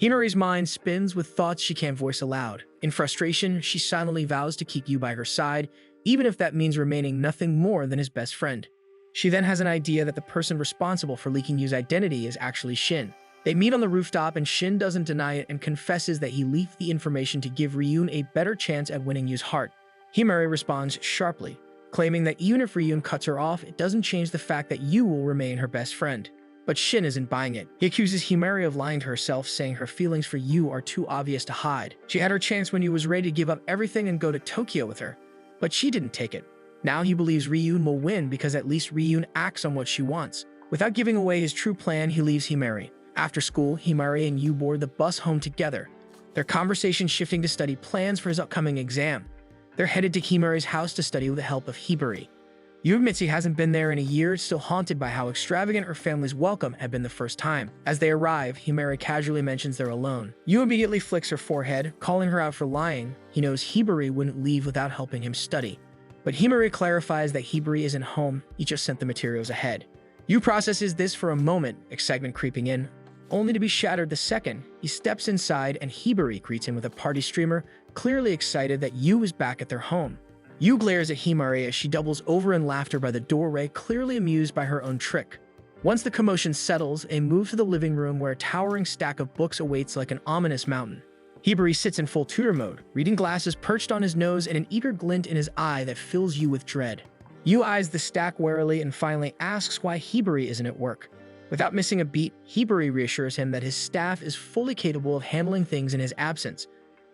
Himari's mind spins with thoughts she can't voice aloud. In frustration, she silently vows to keep Yu by her side, even if that means remaining nothing more than his best friend. She then has an idea that the person responsible for leaking Yu's identity is actually Shin. They meet on the rooftop and Shin doesn't deny it and confesses that he leaked the information to give Ryun a better chance at winning Yu's heart. Himari responds sharply, claiming that even if Ryun cuts her off, it doesn't change the fact that Yu will remain her best friend. But Shin isn't buying it. He accuses Himari of lying to herself, saying her feelings for Yu are too obvious to hide. She had her chance when Yu was ready to give up everything and go to Tokyo with her, but she didn't take it. Now he believes Ryun will win because at least Ryun acts on what she wants. Without giving away his true plan, he leaves Himari. After school, Himari and Yu board the bus home together, their conversation shifting to study plans for his upcoming exam. They're headed to Himari's house to study with the help of Hibari. Yu admits he hasn't been there in a year, still haunted by how extravagant her family's welcome had been the first time. As they arrive, Himari casually mentions they're alone. Yu immediately flicks her forehead, calling her out for lying. He knows Hibari wouldn't leave without helping him study. But Himari clarifies that Hibari isn't home, he just sent the materials ahead. Yu processes this for a moment, excitement creeping in, only to be shattered the second he steps inside and Hibari greets him with a party streamer, clearly excited that Yu is back at their home. Yu glares at Himari as she doubles over in laughter by the doorway, clearly amused by her own trick. Once the commotion settles, they move to the living room where a towering stack of books awaits like an ominous mountain. Hibari sits in full tutor mode, reading glasses perched on his nose and an eager glint in his eye that fills you with dread. Yu eyes the stack warily and finally asks why Hibari isn't at work. Without missing a beat, Hibari reassures him that his staff is fully capable of handling things in his absence.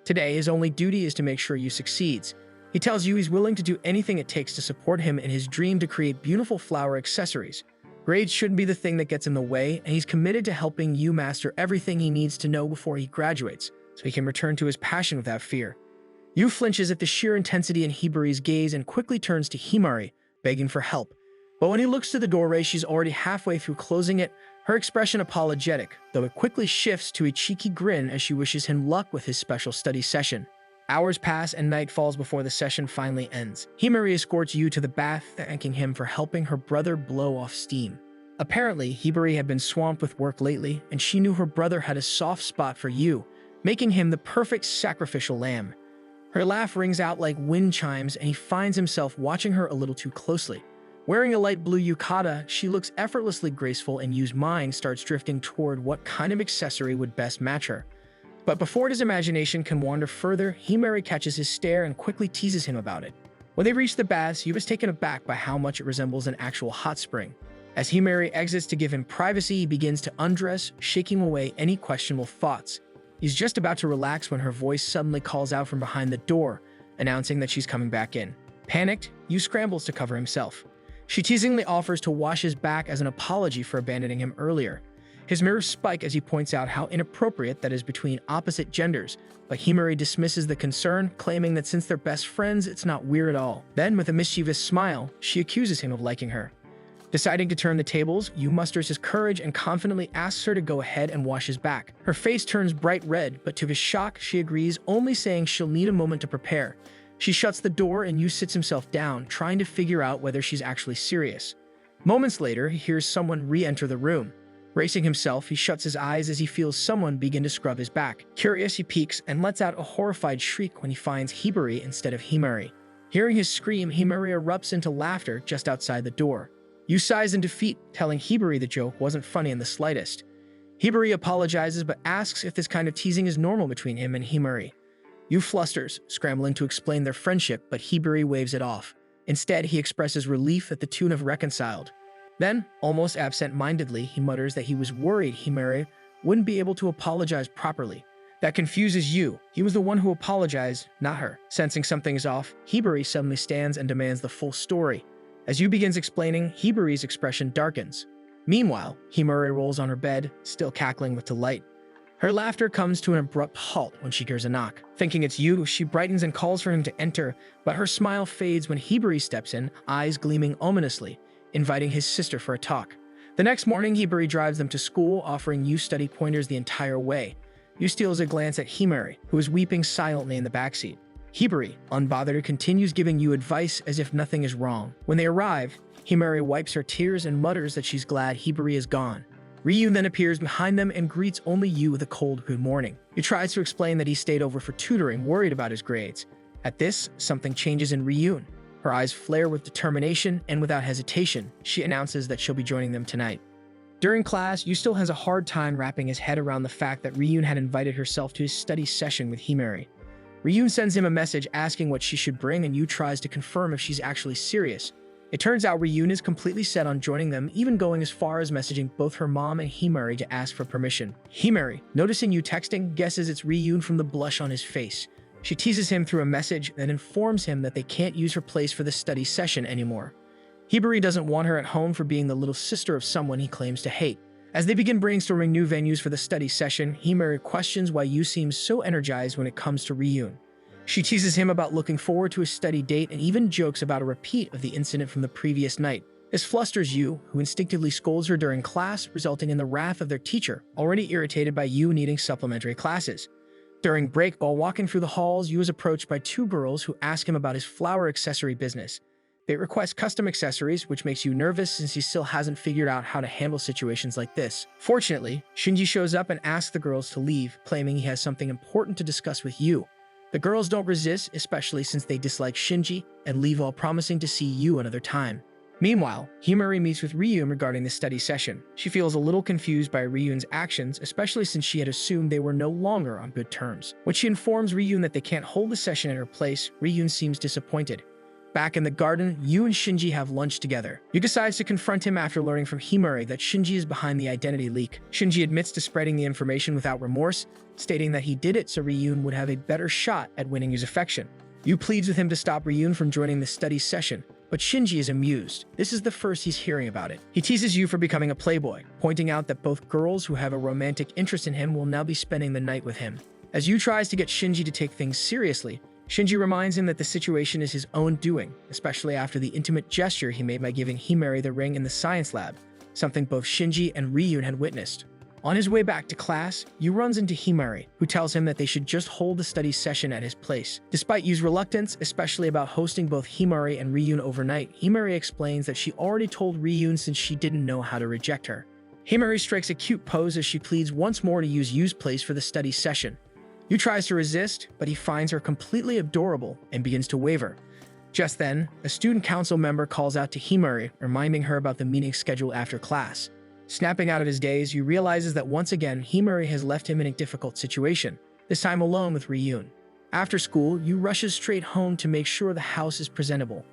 Today, his only duty is to make sure Yu succeeds. He tells Yu he's willing to do anything it takes to support him in his dream to create beautiful flower accessories. Grades shouldn't be the thing that gets in the way, and he's committed to helping Yu master everything he needs to know before he graduates, so he can return to his passion without fear. Yu flinches at the sheer intensity in Hibari's gaze and quickly turns to Himari, begging for help. But when he looks to the doorway, she's already halfway through closing it, her expression apologetic, though it quickly shifts to a cheeky grin as she wishes him luck with his special study session. Hours pass and night falls before the session finally ends. Himari escorts Yu to the bath, thanking him for helping her brother blow off steam. Apparently, Hibari had been swamped with work lately, and she knew her brother had a soft spot for Yu, making him the perfect sacrificial lamb. Her laugh rings out like wind chimes, and he finds himself watching her a little too closely. Wearing a light blue yukata, she looks effortlessly graceful, and Yu's mind starts drifting toward what kind of accessory would best match her. But before his imagination can wander further, Himari catches his stare and quickly teases him about it. When they reach the baths, Yu is taken aback by how much it resembles an actual hot spring. As Himari exits to give him privacy, he begins to undress, shaking away any questionable thoughts. He's just about to relax when her voice suddenly calls out from behind the door, announcing that she's coming back in. Panicked, Yu scrambles to cover himself. She teasingly offers to wash his back as an apology for abandoning him earlier. His nerves spike as he points out how inappropriate that is between opposite genders, but Himari dismisses the concern, claiming that since they're best friends, it's not weird at all. Then, with a mischievous smile, she accuses him of liking her. Deciding to turn the tables, Yu musters his courage and confidently asks her to go ahead and wash his back. Her face turns bright red, but to his shock, she agrees, only saying she'll need a moment to prepare. She shuts the door and Yu sits himself down, trying to figure out whether she's actually serious. Moments later, he hears someone re-enter the room. Bracing himself, he shuts his eyes as he feels someone begin to scrub his back. Curious, he peeks and lets out a horrified shriek when he finds Hibari instead of Himari. Hearing his scream, Himari erupts into laughter just outside the door. Yu sighs in defeat, telling Hibari the joke wasn't funny in the slightest. Hibari apologizes but asks if this kind of teasing is normal between him and Himari. Yu flusters, scrambling to explain their friendship, but Hibari waves it off. Instead, he expresses relief at the tune of reconciled. Then, almost absent-mindedly, he mutters that he was worried Himari wouldn't be able to apologize properly. That confuses Yu. He was the one who apologized, not her. Sensing something is off, Hibari suddenly stands and demands the full story. As Yu begins explaining, Hibari's expression darkens. Meanwhile, Himari rolls on her bed, still cackling with delight. Her laughter comes to an abrupt halt when she hears a knock. Thinking it's Yu, she brightens and calls for him to enter, but her smile fades when Hibari steps in, eyes gleaming ominously, inviting his sister for a talk. The next morning, Hibari drives them to school, offering Yu study pointers the entire way. Yu steals a glance at Himari, who is weeping silently in the backseat. Hibari, unbothered, continues giving Yu advice as if nothing is wrong. When they arrive, Himari wipes her tears and mutters that she's glad Hibari is gone. Ryu then appears behind them and greets only Yu with a cold good morning. Yu tries to explain that he stayed over for tutoring, worried about his grades. At this, something changes in Ryun. Her eyes flare with determination, and without hesitation, she announces that she'll be joining them tonight. During class, Yu still has a hard time wrapping his head around the fact that Ryun had invited herself to his study session with Himari. Ryun sends him a message asking what she should bring, and Yu tries to confirm if she's actually serious. It turns out Ryun is completely set on joining them, even going as far as messaging both her mom and Himari to ask for permission. Himari, noticing Yu texting, guesses it's Ryun from the blush on his face. She teases him through a message that informs him that they can't use her place for the study session anymore. Hibari doesn't want her at home for being the little sister of someone he claims to hate. As they begin brainstorming new venues for the study session, Himari questions why Yu seems so energized when it comes to Ryun. She teases him about looking forward to a study date and even jokes about a repeat of the incident from the previous night. This flusters Yu, who instinctively scolds her during class, resulting in the wrath of their teacher, already irritated by Yu needing supplementary classes. During break, while walking through the halls, Yu is approached by two girls who ask him about his flower accessory business. They request custom accessories, which makes Yu nervous since he still hasn't figured out how to handle situations like this. Fortunately, Shinji shows up and asks the girls to leave, claiming he has something important to discuss with Yu. The girls don't resist, especially since they dislike Shinji, and leave while promising to see you another time. Meanwhile, Himari meets with Ryun regarding the study session. She feels a little confused by Ryun's actions, especially since she had assumed they were no longer on good terms. When she informs Ryun that they can't hold the session in her place, Ryun seems disappointed. Back in the garden, you and Shinji have lunch together. You decides to confront him after learning from Himari that Shinji is behind the identity leak. Shinji admits to spreading the information without remorse, stating that he did it so Ryun would have a better shot at winning his affection. You pleads with him to stop Ryun from joining the study session, but Shinji is amused. This is the first he's hearing about it. He teases you for becoming a playboy, pointing out that both girls who have a romantic interest in him will now be spending the night with him. As you tries to get Shinji to take things seriously, Shinji reminds him that the situation is his own doing, especially after the intimate gesture he made by giving Himari the ring in the science lab, something both Shinji and Ryun had witnessed. On his way back to class, Yu runs into Himari, who tells him that they should just hold the study session at his place. Despite Yu's reluctance, especially about hosting both Himari and Ryun overnight, Himari explains that she already told Ryun since she didn't know how to reject her. Himari strikes a cute pose as she pleads once more to use Yu's place for the study session. Yu tries to resist, but he finds her completely adorable and begins to waver. Just then, a student council member calls out to Himari, reminding her about the meeting schedule after class. Snapping out of his daze, Yu realizes that once again, Himari has left him in a difficult situation, this time alone with Ryun. After school, Yu rushes straight home to make sure the house is presentable.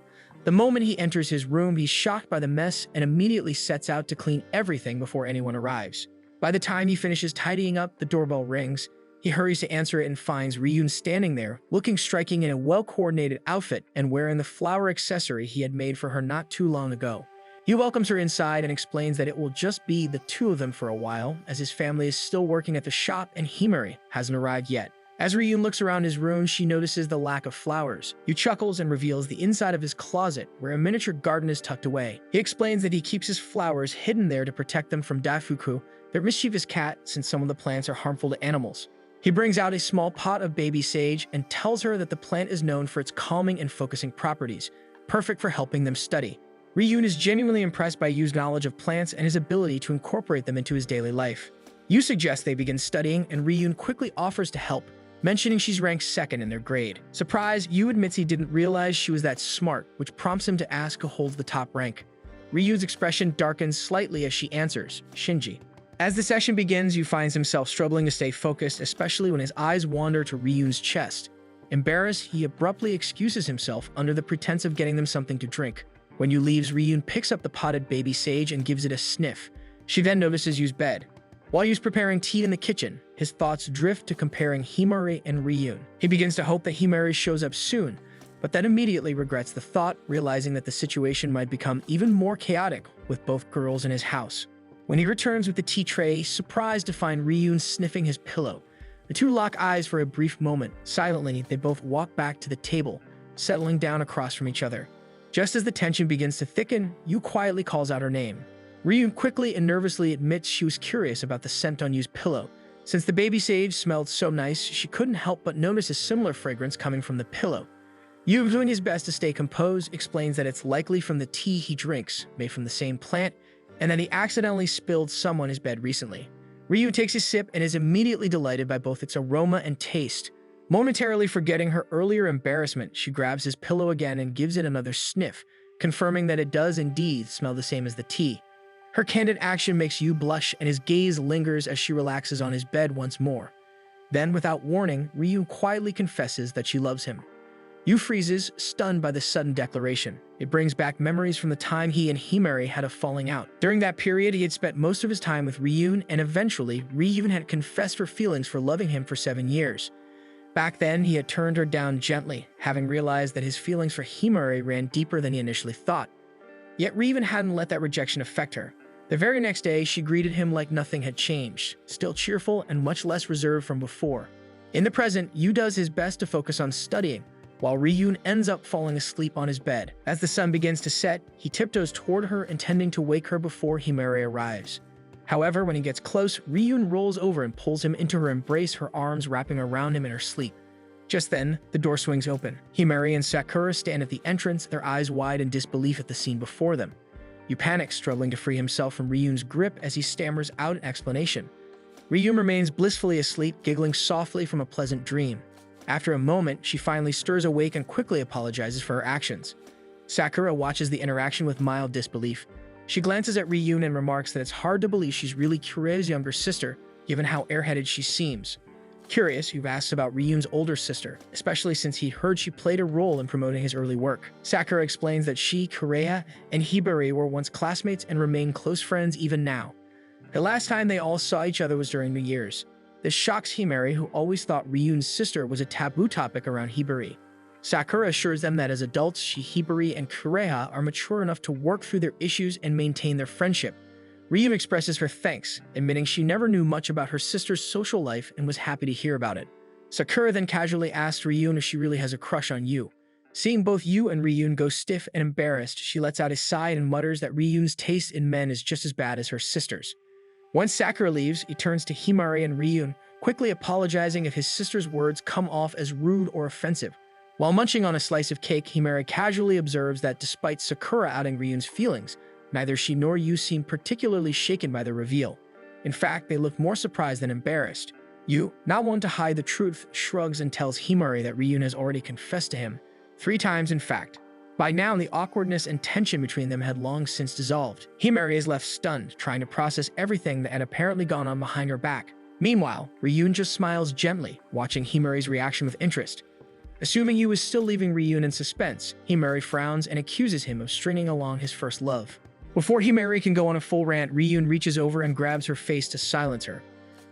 The moment he enters his room, he's shocked by the mess and immediately sets out to clean everything before anyone arrives. By the time he finishes tidying up, the doorbell rings. He hurries to answer it and finds Ryun standing there, looking striking in a well-coordinated outfit and wearing the flower accessory he had made for her not too long ago. He welcomes her inside and explains that it will just be the two of them for a while, as his family is still working at the shop and Himari hasn't arrived yet. As Ryun looks around his room, she notices the lack of flowers. Yu chuckles and reveals the inside of his closet, where a miniature garden is tucked away. He explains that he keeps his flowers hidden there to protect them from Dafuku, their mischievous cat, since some of the plants are harmful to animals. He brings out a small pot of baby sage and tells her that the plant is known for its calming and focusing properties, perfect for helping them study. Ryun is genuinely impressed by Yu's knowledge of plants and his ability to incorporate them into his daily life. Yu suggests they begin studying, and Ryun quickly offers to help, mentioning she's ranked second in their grade. Surprised, Yu admits he didn't realize she was that smart, which prompts him to ask who holds the top rank. Ryu's expression darkens slightly as she answers, Shinji. As the session begins, Yu finds himself struggling to stay focused, especially when his eyes wander to Ryun's chest. Embarrassed, he abruptly excuses himself under the pretense of getting them something to drink. When Yu leaves, Ryun picks up the potted baby sage and gives it a sniff. She then notices Yu's bed. While Yu's preparing tea in the kitchen, his thoughts drift to comparing Himari and Ryun. He begins to hope that Himari shows up soon, but then immediately regrets the thought, realizing that the situation might become even more chaotic with both girls in his house. When he returns with the tea tray, he's surprised to find Ryun sniffing his pillow. The two lock eyes for a brief moment. Silently, they both walk back to the table, settling down across from each other. Just as the tension begins to thicken, Yu quietly calls out her name. Ryun quickly and nervously admits she was curious about the scent on Yu's pillow. Since the baby sage smelled so nice, she couldn't help but notice a similar fragrance coming from the pillow. Yu, doing his best to stay composed, explains that it's likely from the tea he drinks, made from the same plant, and that he accidentally spilled some on his bed recently. Ryun takes a sip and is immediately delighted by both its aroma and taste. Momentarily forgetting her earlier embarrassment, she grabs his pillow again and gives it another sniff, confirming that it does indeed smell the same as the tea. Her candid action makes Yu blush, and his gaze lingers as she relaxes on his bed once more. Then, without warning, Ryun quietly confesses that she loves him. Yu freezes, stunned by the sudden declaration. It brings back memories from the time he and Himari had a falling out. During that period, he had spent most of his time with Ryun, and eventually, Ryun had confessed her feelings for loving him for 7 years. Back then, he had turned her down gently, having realized that his feelings for Himari ran deeper than he initially thought. Yet Ryun hadn't let that rejection affect her. The very next day, she greeted him like nothing had changed, still cheerful and much less reserved from before. In the present, Yu does his best to focus on studying, while Ryun ends up falling asleep on his bed. As the sun begins to set, he tiptoes toward her, intending to wake her before Himari arrives. However, when he gets close, Ryun rolls over and pulls him into her embrace, her arms wrapping around him in her sleep. Just then, the door swings open. Himari and Sakura stand at the entrance, their eyes wide in disbelief at the scene before them. Yu panics, struggling to free himself from Ryun's grip as he stammers out an explanation. Ryun remains blissfully asleep, giggling softly from a pleasant dream. After a moment, she finally stirs awake and quickly apologizes for her actions. Sakura watches the interaction with mild disbelief. She glances at Ryun and remarks that it's hard to believe she's really Kureha's younger sister, given how airheaded she seems. Curious, you've asked about Ryun's older sister, especially since he heard she played a role in promoting his early work. Sakura explains that she, Kureha, and Hibari were once classmates and remain close friends even now. The last time they all saw each other was during New Year's. This shocks Himari, who always thought Ryun's sister was a taboo topic around Hibari. Sakura assures them that as adults, Hibari and Kureha are mature enough to work through their issues and maintain their friendship. Ryun expresses her thanks, admitting she never knew much about her sister's social life and was happy to hear about it. Sakura then casually asks Ryun if she really has a crush on Yu. Seeing both Yu and Ryun go stiff and embarrassed, she lets out a sigh and mutters that Ryun's taste in men is just as bad as her sister's. Once Sakura leaves, he turns to Himari and Ryun, quickly apologizing if his sister's words come off as rude or offensive. While munching on a slice of cake, Himari casually observes that despite Sakura outing Ryun's feelings, neither she nor Yu seem particularly shaken by the reveal. In fact, they look more surprised than embarrassed. Yu, not one to hide the truth, shrugs and tells Himari that Ryun has already confessed to him. 3 times, in fact. By now, the awkwardness and tension between them had long since dissolved. Himari is left stunned, trying to process everything that had apparently gone on behind her back. Meanwhile, Ryun just smiles gently, watching Himari's reaction with interest. Assuming Yu is still leaving Ryun in suspense, Himari frowns and accuses him of stringing along his first love. Before Himari can go on a full rant, Ryun reaches over and grabs her face to silence her.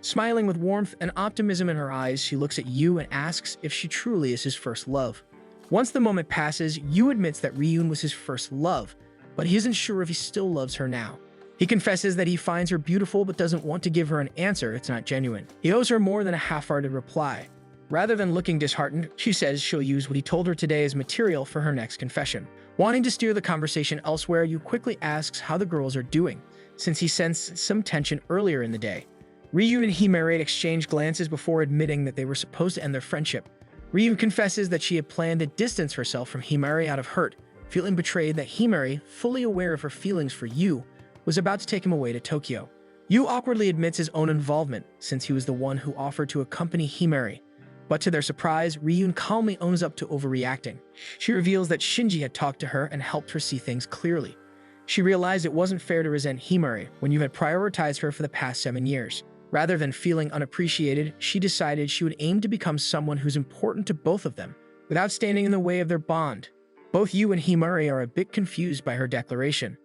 Smiling with warmth and optimism in her eyes, she looks at Yu and asks if she truly is his first love. Once the moment passes, Yu admits that Ryun was his first love, but he isn't sure if he still loves her now. He confesses that he finds her beautiful but doesn't want to give her an answer it's not genuine. He owes her more than a half-hearted reply. Rather than looking disheartened, she says she'll use what he told her today as material for her next confession. Wanting to steer the conversation elsewhere, Yu quickly asks how the girls are doing, since he sensed some tension earlier in the day. Ryun and Himari exchange glances before admitting that they were supposed to end their friendship. Ryun confesses that she had planned to distance herself from Himari out of hurt, feeling betrayed that Himari, fully aware of her feelings for Yu, was about to take him away to Tokyo. Yu awkwardly admits his own involvement, since he was the one who offered to accompany Himari. But to their surprise, Ryun calmly owns up to overreacting. She reveals that Shinji had talked to her and helped her see things clearly. She realized it wasn't fair to resent Himari when you had prioritized her for the past 7 years. Rather than feeling unappreciated, she decided she would aim to become someone who's important to both of them, without standing in the way of their bond. Both Yu and Himari are a bit confused by her declaration.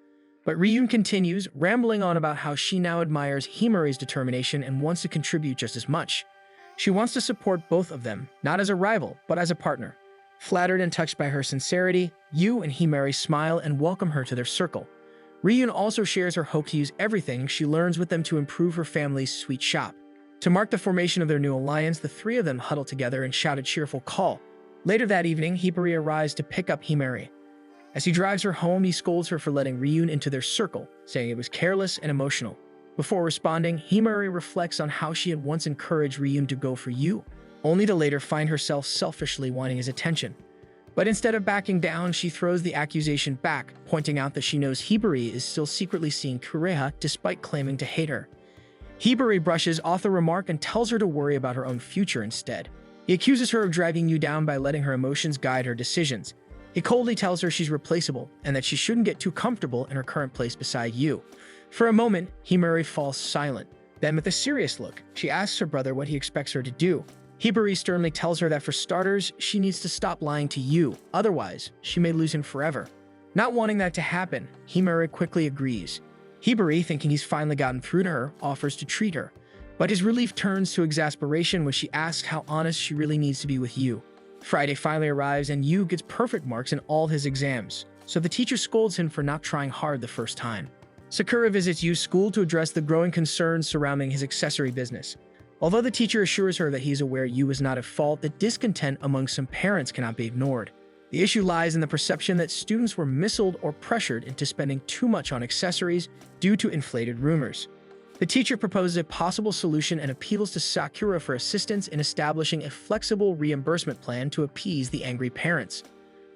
But Ryun continues, rambling on about how she now admires Himari's determination and wants to contribute just as much. She wants to support both of them, not as a rival, but as a partner. Flattered and touched by her sincerity, Yu and Himari smile and welcome her to their circle. Ryun also shares her hope to use everything she learns with them to improve her family's sweet shop. To mark the formation of their new alliance, the 3 of them huddle together and shout a cheerful call. Later that evening, Hibari arrives to pick up Himari. As he drives her home, he scolds her for letting Ryun into their circle, saying it was careless and emotional. Before responding, Himari reflects on how she had once encouraged Ryun to go for Yu, only to later find herself selfishly wanting his attention. But instead of backing down, she throws the accusation back, pointing out that she knows Hibari is still secretly seeing Kureha despite claiming to hate her. Hibari brushes off the remark and tells her to worry about her own future instead. He accuses her of dragging Yu down by letting her emotions guide her decisions. He coldly tells her she's replaceable and that she shouldn't get too comfortable in her current place beside Yu. For a moment, Himari falls silent. Then, with a serious look, she asks her brother what he expects her to do. Hibari sternly tells her that for starters, she needs to stop lying to Yu, otherwise, she may lose him forever. Not wanting that to happen, Himari quickly agrees. Hibari, thinking he's finally gotten through to her, offers to treat her. But his relief turns to exasperation when she asks how honest she really needs to be with Yu. Friday finally arrives and Yu gets perfect marks in all his exams, so the teacher scolds him for not trying hard the first time. Sakura visits Yu's school to address the growing concerns surrounding his accessory business. Although the teacher assures her that he is aware Yu is not at fault, the discontent among some parents cannot be ignored. The issue lies in the perception that students were misled or pressured into spending too much on accessories due to inflated rumors. The teacher proposes a possible solution and appeals to Sakura for assistance in establishing a flexible reimbursement plan to appease the angry parents.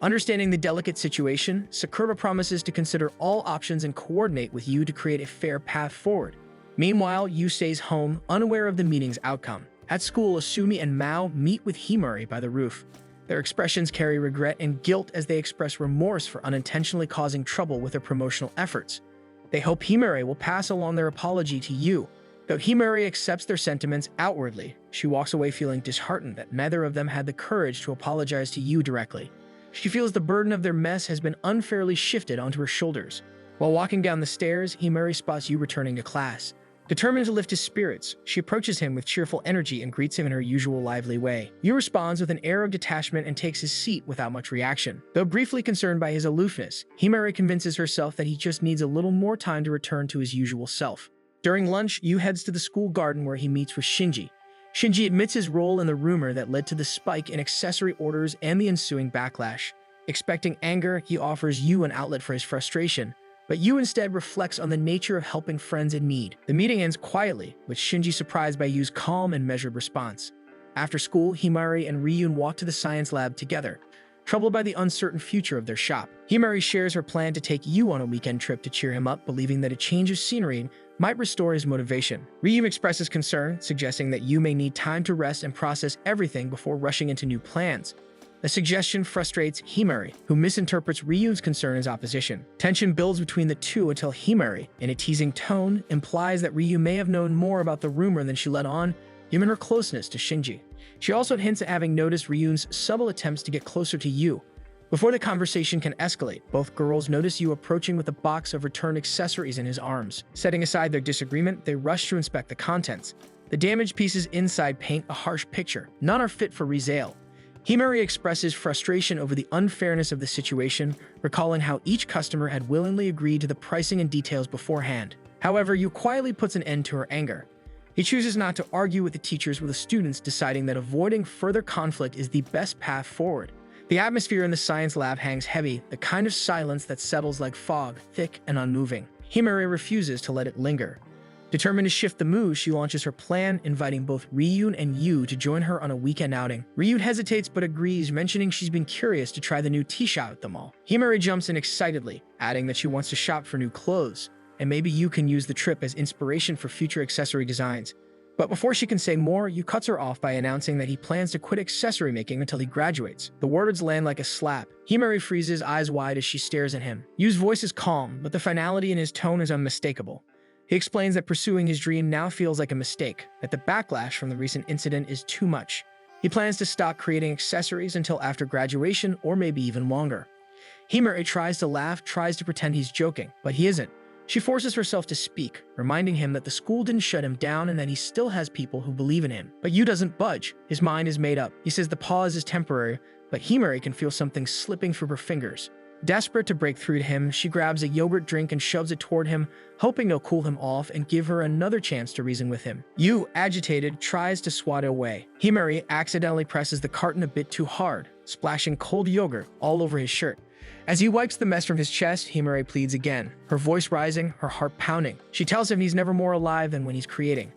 Understanding the delicate situation, Sakura promises to consider all options and coordinate with Yu to create a fair path forward. Meanwhile, Yu stays home, unaware of the meeting's outcome. At school, Asumi and Mao meet with Himari by the roof. Their expressions carry regret and guilt as they express remorse for unintentionally causing trouble with their promotional efforts. They hope Himari will pass along their apology to Yu. Though Himari accepts their sentiments outwardly, she walks away feeling disheartened that neither of them had the courage to apologize to Yu directly. She feels the burden of their mess has been unfairly shifted onto her shoulders. While walking down the stairs, Himari spots Yu returning to class. Determined to lift his spirits, she approaches him with cheerful energy and greets him in her usual lively way. Yu responds with an air of detachment and takes his seat without much reaction. Though briefly concerned by his aloofness, Himari convinces herself that he just needs a little more time to return to his usual self. During lunch, Yu heads to the school garden where he meets with Shinji. Shinji admits his role in the rumor that led to the spike in accessory orders and the ensuing backlash. Expecting anger, he offers Yu an outlet for his frustration, but Yu instead reflects on the nature of helping friends in need. The meeting ends quietly, with Shinji surprised by Yu's calm and measured response. After school, Himari and Ryun walk to the science lab together, troubled by the uncertain future of their shop. Himari shares her plan to take Yu on a weekend trip to cheer him up, believing that a change of scenery might restore his motivation. Ryun expresses concern, suggesting that Yu may need time to rest and process everything before rushing into new plans. The suggestion frustrates Himari, who misinterprets Ryun's concern as opposition. Tension builds between the two until Himari, in a teasing tone, implies that Ryun may have known more about the rumor than she let on, given her closeness to Shinji. She also hints at having noticed Ryun's subtle attempts to get closer to Yu. Before the conversation can escalate, both girls notice Yu approaching with a box of returned accessories in his arms. Setting aside their disagreement, they rush to inspect the contents. The damaged pieces inside paint a harsh picture. None are fit for resale. Himari expresses frustration over the unfairness of the situation, recalling how each customer had willingly agreed to the pricing and details beforehand. However, Yu quietly puts an end to her anger. He chooses not to argue with the teachers, with the students deciding that avoiding further conflict is the best path forward. The atmosphere in the science lab hangs heavy, the kind of silence that settles like fog, thick and unmoving. Himari refuses to let it linger. Determined to shift the mood, she launches her plan, inviting both Ryun and Yu to join her on a weekend outing. Ryun hesitates but agrees, mentioning she's been curious to try the new tea shop at the mall. Himari jumps in excitedly, adding that she wants to shop for new clothes, and maybe Yu can use the trip as inspiration for future accessory designs. But before she can say more, Yu cuts her off by announcing that he plans to quit accessory making until he graduates. The words land like a slap. Himari freezes, eyes wide as she stares at him. Yu's voice is calm, but the finality in his tone is unmistakable. He explains that pursuing his dream now feels like a mistake, that the backlash from the recent incident is too much. He plans to stop creating accessories until after graduation or maybe even longer. Himari tries to laugh, tries to pretend he's joking, but he isn't. She forces herself to speak, reminding him that the school didn't shut him down and that he still has people who believe in him. But Yu doesn't budge. His mind is made up. He says the pause is temporary, but Himari can feel something slipping through her fingers. Desperate to break through to him, she grabs a yogurt drink and shoves it toward him, hoping it'll cool him off and give her another chance to reason with him. Yu, agitated, tries to swat it away. Himari accidentally presses the carton a bit too hard, splashing cold yogurt all over his shirt. As he wipes the mess from his chest, Himari pleads again, her voice rising, her heart pounding. She tells him he's never more alive than when he's creating.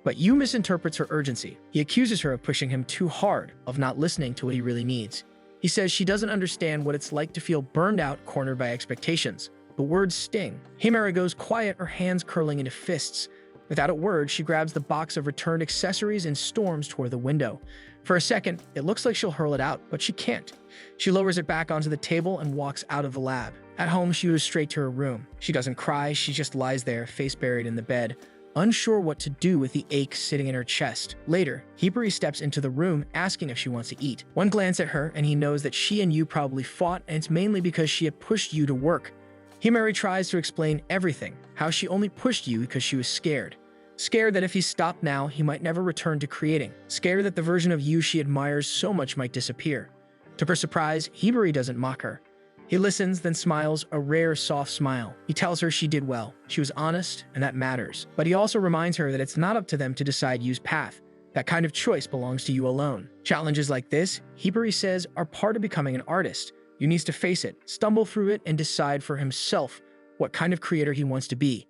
But Yu misinterprets her urgency. He accuses her of pushing him too hard, of not listening to what he really needs. He says she doesn't understand what it's like to feel burned out, cornered by expectations. The words sting. Himari goes quiet, her hands curling into fists. Without a word, she grabs the box of returned accessories and storms toward the window. For a second, it looks like she'll hurl it out, but she can't. She lowers it back onto the table and walks out of the lab. At home, she goes straight to her room. She doesn't cry, she just lies there, face buried in the bed, unsure what to do with the ache sitting in her chest. Later, Himari steps into the room, asking if she wants to eat. One glance at her, and he knows that she and Yu probably fought, and it's mainly because she had pushed Yu to work. Himari tries to explain everything, how she only pushed Yu because she was scared. Scared that if he stopped now, he might never return to creating. Scared that the version of Yu she admires so much might disappear. To her surprise, Himari doesn't mock her. He listens, then smiles, a rare, soft smile. He tells her she did well. She was honest, and that matters. But he also reminds her that it's not up to them to decide Yu's path. That kind of choice belongs to Yu alone. Challenges like this, Himari says, are part of becoming an artist. Yu needs to face it, stumble through it, and decide for himself what kind of creator he wants to be.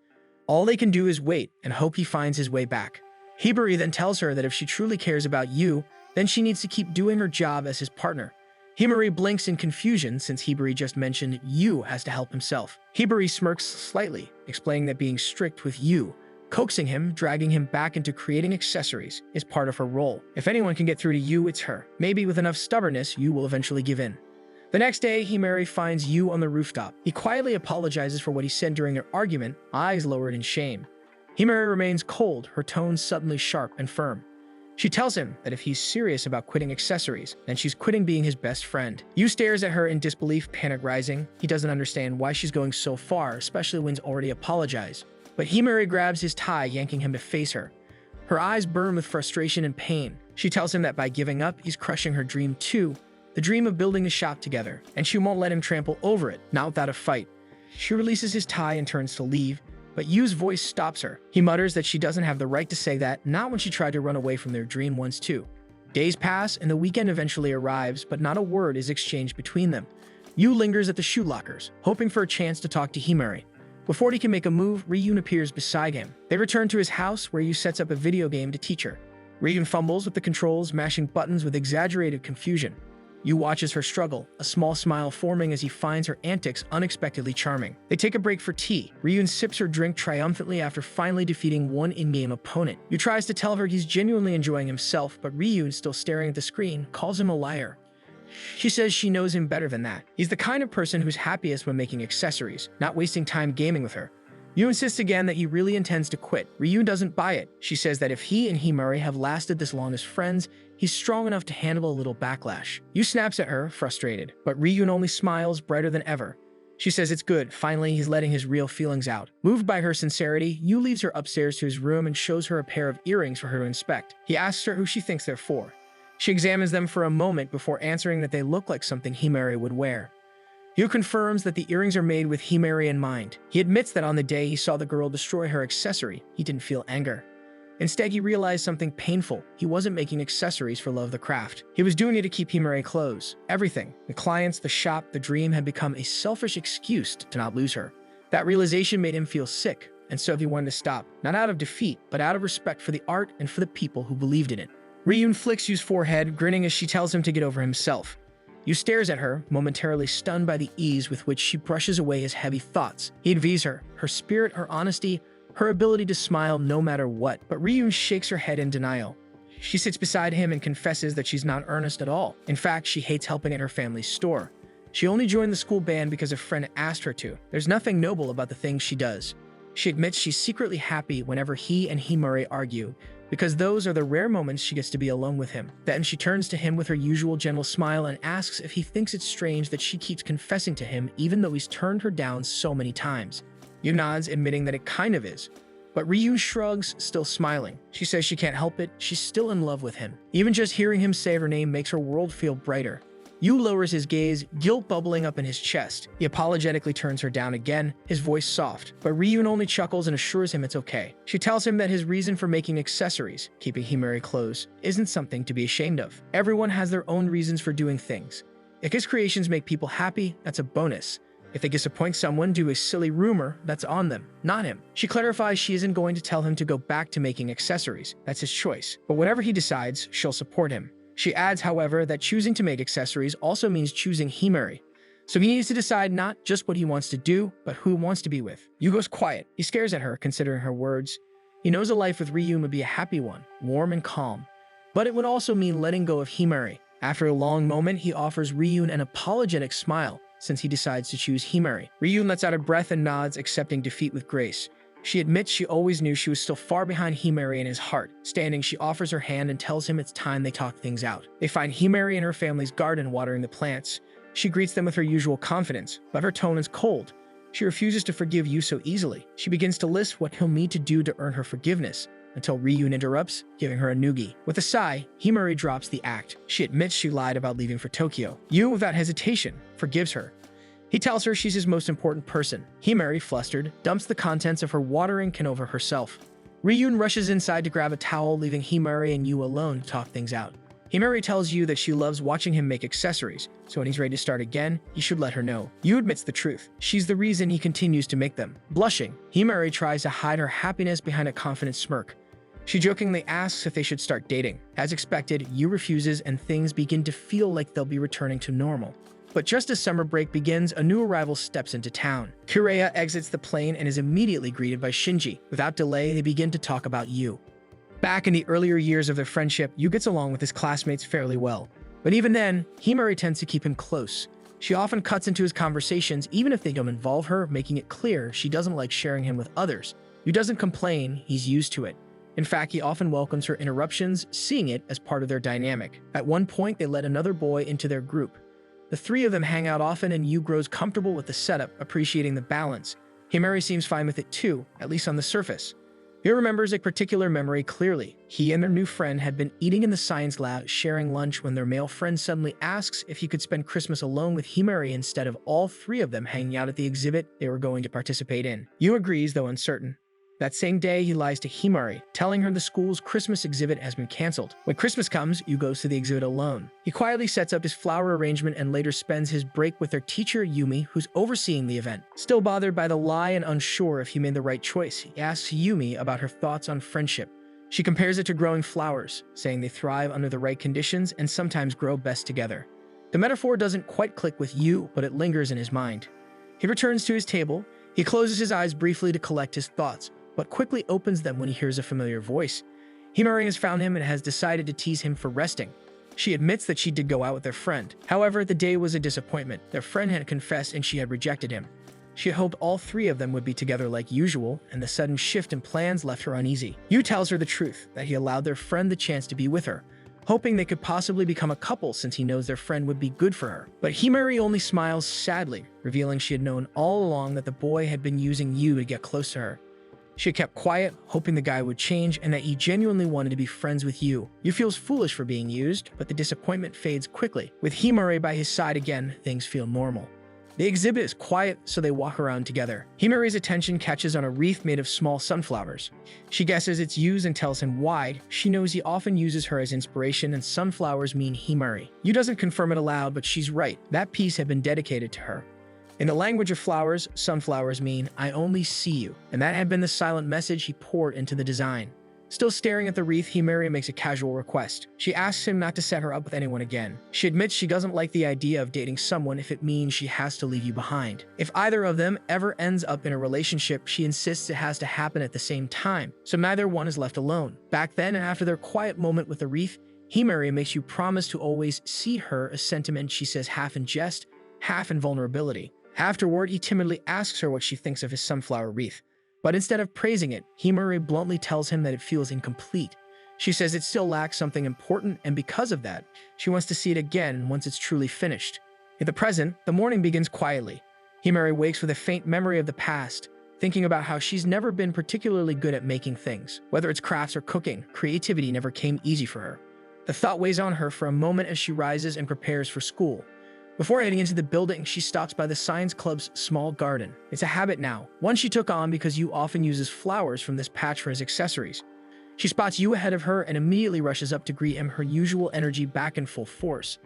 All they can do is wait and hope he finds his way back. Himari then tells her that if she truly cares about Yu, then she needs to keep doing her job as his partner. Himari blinks in confusion since Himari just mentioned Yu has to help himself. Himari smirks slightly, explaining that being strict with Yu Coaxing him, dragging him back into creating accessories is part of her role. If anyone can get through to you, it's her. Maybe with enough stubbornness, you will eventually give in. The next day, Himari finds Yu on the rooftop. He quietly apologizes for what he said during their argument, eyes lowered in shame. Himari remains cold, her tone suddenly sharp and firm. She tells him that if he's serious about quitting accessories, then she's quitting being his best friend. Yu stares at her in disbelief, panic rising. He doesn't understand why she's going so far, especially when he's already apologized. But Himari grabs his tie, yanking him to face her. Her eyes burn with frustration and pain. She tells him that by giving up, he's crushing her dream too, the dream of building a shop together, and she won't let him trample over it, not without a fight. She releases his tie and turns to leave, but Yu's voice stops her. He mutters that she doesn't have the right to say that, not when she tried to run away from their dream once too. Days pass, and the weekend eventually arrives, but not a word is exchanged between them. Yu lingers at the shoe lockers, hoping for a chance to talk to Himari. Before he can make a move, Ryun appears beside him. They return to his house, where Yu sets up a video game to teach her. Ryun fumbles with the controls, mashing buttons with exaggerated confusion. Yu watches her struggle, a small smile forming as he finds her antics unexpectedly charming. They take a break for tea. Ryun sips her drink triumphantly after finally defeating one in-game opponent. Yu tries to tell her he's genuinely enjoying himself, but Ryun, still staring at the screen, calls him a liar. She says she knows him better than that. He's the kind of person who's happiest when making accessories, not wasting time gaming with her. Yu insists again that he really intends to quit. Ryun doesn't buy it. She says that if he and Himari have lasted this long as friends, he's strong enough to handle a little backlash. Yu snaps at her, frustrated, but Ryun only smiles, brighter than ever. She says it's good. Finally, he's letting his real feelings out. Moved by her sincerity, Yu leaves her upstairs to his room and shows her a pair of earrings for her to inspect. He asks her who she thinks they're for. She examines them for a moment before answering that they look like something Himari would wear. Yu confirms that the earrings are made with Himari in mind. He admits that on the day he saw the girl destroy her accessory, he didn't feel anger. Instead, he realized something painful. He wasn't making accessories for love of the craft. He was doing it to keep Himari close. Everything, the clients, the shop, the dream, had become a selfish excuse to not lose her. That realization made him feel sick, and so he wanted to stop, not out of defeat, but out of respect for the art and for the people who believed in it. Ryun flicks Yu's forehead, grinning as she tells him to get over himself. Yu stares at her, momentarily stunned by the ease with which she brushes away his heavy thoughts. He envies her spirit, her honesty, her ability to smile no matter what. But Ryun shakes her head in denial. She sits beside him and confesses that she's not earnest at all. In fact, she hates helping at her family's store. She only joined the school band because a friend asked her to. There's nothing noble about the things she does. She admits she's secretly happy whenever he and Himari argue, because those are the rare moments she gets to be alone with him. Then she turns to him with her usual gentle smile and asks if he thinks it's strange that she keeps confessing to him even though he's turned her down so many times. Yu nods, admitting that it kind of is. But Ryun shrugs, still smiling. She says she can't help it, she's still in love with him. Even just hearing him say her name makes her world feel brighter. Yu lowers his gaze, guilt bubbling up in his chest. He apologetically turns her down again, his voice soft, but Ryun only chuckles and assures him it's okay. She tells him that his reason for making accessories, keeping Himari close, isn't something to be ashamed of. Everyone has their own reasons for doing things. If his creations make people happy, that's a bonus. If they disappoint someone due to a silly rumor, that's on them, not him. She clarifies she isn't going to tell him to go back to making accessories. That's his choice. But whatever he decides, she'll support him. She adds, however, that choosing to make accessories also means choosing Himari. So he needs to decide not just what he wants to do, but who he wants to be with. Yu goes quiet. He stares at her, considering her words. He knows a life with Ryun would be a happy one, warm and calm. But it would also mean letting go of Himari. After a long moment, he offers Ryun an apologetic smile, since he decides to choose Himari. Ryun lets out a breath and nods, accepting defeat with grace. She admits she always knew she was still far behind Himari in his heart. Standing, she offers her hand and tells him it's time they talk things out. They find Himari in her family's garden watering the plants. She greets them with her usual confidence, but her tone is cold. She refuses to forgive Yu so easily. She begins to list what he'll need to do to earn her forgiveness, until Ryun interrupts, giving her a noogie. With a sigh, Himari drops the act. She admits she lied about leaving for Tokyo. Yu, without hesitation, forgives her. He tells her she's his most important person. Himari, flustered, dumps the contents of her watering can over herself. Ryun rushes inside to grab a towel, leaving Himari and Yu alone to talk things out. Himari tells Yu that she loves watching him make accessories, so when he's ready to start again, he should let her know. Yu admits the truth. She's the reason he continues to make them. Blushing, Himari tries to hide her happiness behind a confident smirk. She jokingly asks if they should start dating. As expected, Yu refuses and things begin to feel like they'll be returning to normal. But just as summer break begins, a new arrival steps into town. Kureya exits the plane and is immediately greeted by Shinji. Without delay, they begin to talk about Yu. Back in the earlier years of their friendship, Yu gets along with his classmates fairly well. But even then, Himari tends to keep him close. She often cuts into his conversations even if they don't involve her, making it clear she doesn't like sharing him with others. Yu doesn't complain, he's used to it. In fact, he often welcomes her interruptions, seeing it as part of their dynamic. At one point, they let another boy into their group. The three of them hang out often and Yu grows comfortable with the setup, appreciating the balance. Himari seems fine with it too, at least on the surface. He remembers a particular memory clearly. He and their new friend had been eating in the science lab, sharing lunch when their male friend suddenly asks if he could spend Christmas alone with Himari instead of all three of them hanging out at the exhibit they were going to participate in. Yu agrees, though uncertain. That same day, he lies to Himari, telling her the school's Christmas exhibit has been canceled. When Christmas comes, Yu goes to the exhibit alone. He quietly sets up his flower arrangement and later spends his break with their teacher, Yumi, who's overseeing the event. Still bothered by the lie and unsure if he made the right choice, he asks Yumi about her thoughts on friendship. She compares it to growing flowers, saying they thrive under the right conditions and sometimes grow best together. The metaphor doesn't quite click with Yu, but it lingers in his mind. He returns to his table. He closes his eyes briefly to collect his thoughts, but quickly opens them when he hears a familiar voice. Himari has found him and has decided to tease him for resting. She admits that she did go out with their friend. However, the day was a disappointment. Their friend had confessed and she had rejected him. She hoped all three of them would be together like usual, and the sudden shift in plans left her uneasy. Yu tells her the truth, that he allowed their friend the chance to be with her, hoping they could possibly become a couple since he knows their friend would be good for her. But Himari only smiles sadly, revealing she had known all along that the boy had been using Yu to get close to her. She had kept quiet, hoping the guy would change and that he genuinely wanted to be friends with Yu. Yu feels foolish for being used, but the disappointment fades quickly. With Himari by his side again, things feel normal. The exhibit is quiet, so they walk around together. Himari's attention catches on a wreath made of small sunflowers. She guesses it's Yu's and tells him why. She knows he often uses her as inspiration and sunflowers mean Himari. Yu doesn't confirm it aloud, but she's right. That piece had been dedicated to her. In the language of flowers, sunflowers mean, I only see you, and that had been the silent message he poured into the design. Still staring at the wreath, Himari makes a casual request. She asks him not to set her up with anyone again. She admits she doesn't like the idea of dating someone if it means she has to leave you behind. If either of them ever ends up in a relationship, she insists it has to happen at the same time, so neither one is left alone. Back then, and after their quiet moment with the wreath, Himari makes you promise to always see her, a sentiment she says half in jest, half in vulnerability. Afterward, he timidly asks her what she thinks of his sunflower wreath. But instead of praising it, Himari bluntly tells him that it feels incomplete. She says it still lacks something important, and because of that, she wants to see it again once it's truly finished. In the present, the morning begins quietly. Himari wakes with a faint memory of the past, thinking about how she's never been particularly good at making things. Whether it's crafts or cooking, creativity never came easy for her. The thought weighs on her for a moment as she rises and prepares for school. Before heading into the building, she stops by the science club's small garden. It's a habit now, one she took on because Yu often uses flowers from this patch for his accessories. She spots Yu ahead of her and immediately rushes up to greet him, her usual energy back in full force.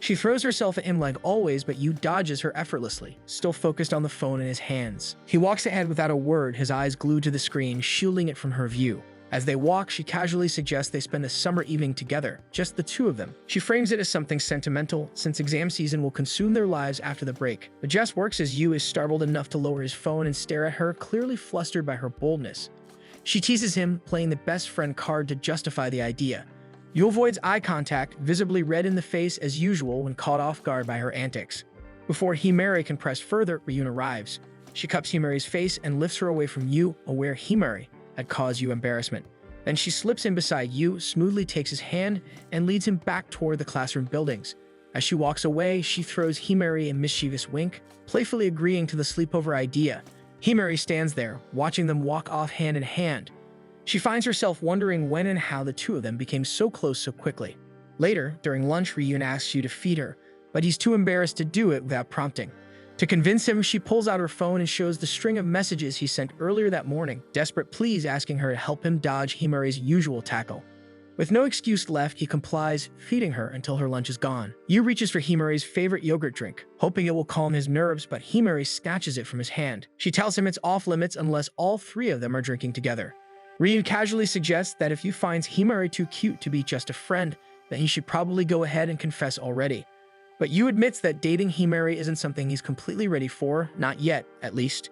She throws herself at him like always, but Yu dodges her effortlessly, still focused on the phone in his hands. He walks ahead without a word, his eyes glued to the screen, shielding it from her view. As they walk, she casually suggests they spend a summer evening together, just the two of them. She frames it as something sentimental, since exam season will consume their lives after the break. The jest works as Yu is startled enough to lower his phone and stare at her, clearly flustered by her boldness. She teases him, playing the best friend card to justify the idea. Yu avoids eye contact, visibly red in the face as usual when caught off guard by her antics. Before Himari can press further, Ryun arrives. She cups Himari's face and lifts her away from Yu, aware Himari had caused Yu embarrassment. Then she slips in beside Yu, smoothly takes his hand, and leads him back toward the classroom buildings. As she walks away, she throws Himari a mischievous wink, playfully agreeing to the sleepover idea. Himari stands there, watching them walk off hand in hand. She finds herself wondering when and how the two of them became so close so quickly. Later, during lunch, Ryun asks Yu to feed her, but he's too embarrassed to do it without prompting. To convince him, she pulls out her phone and shows the string of messages he sent earlier that morning, desperate pleas asking her to help him dodge Himari's usual tackle. With no excuse left, he complies, feeding her until her lunch is gone. Yu reaches for Himari's favorite yogurt drink, hoping it will calm his nerves, but Himari snatches it from his hand. She tells him it's off limits unless all three of them are drinking together. Ryun casually suggests that if Yu finds Himari too cute to be just a friend, then he should probably go ahead and confess already. But Yu admits that dating Himari isn't something he's completely ready for, not yet, at least.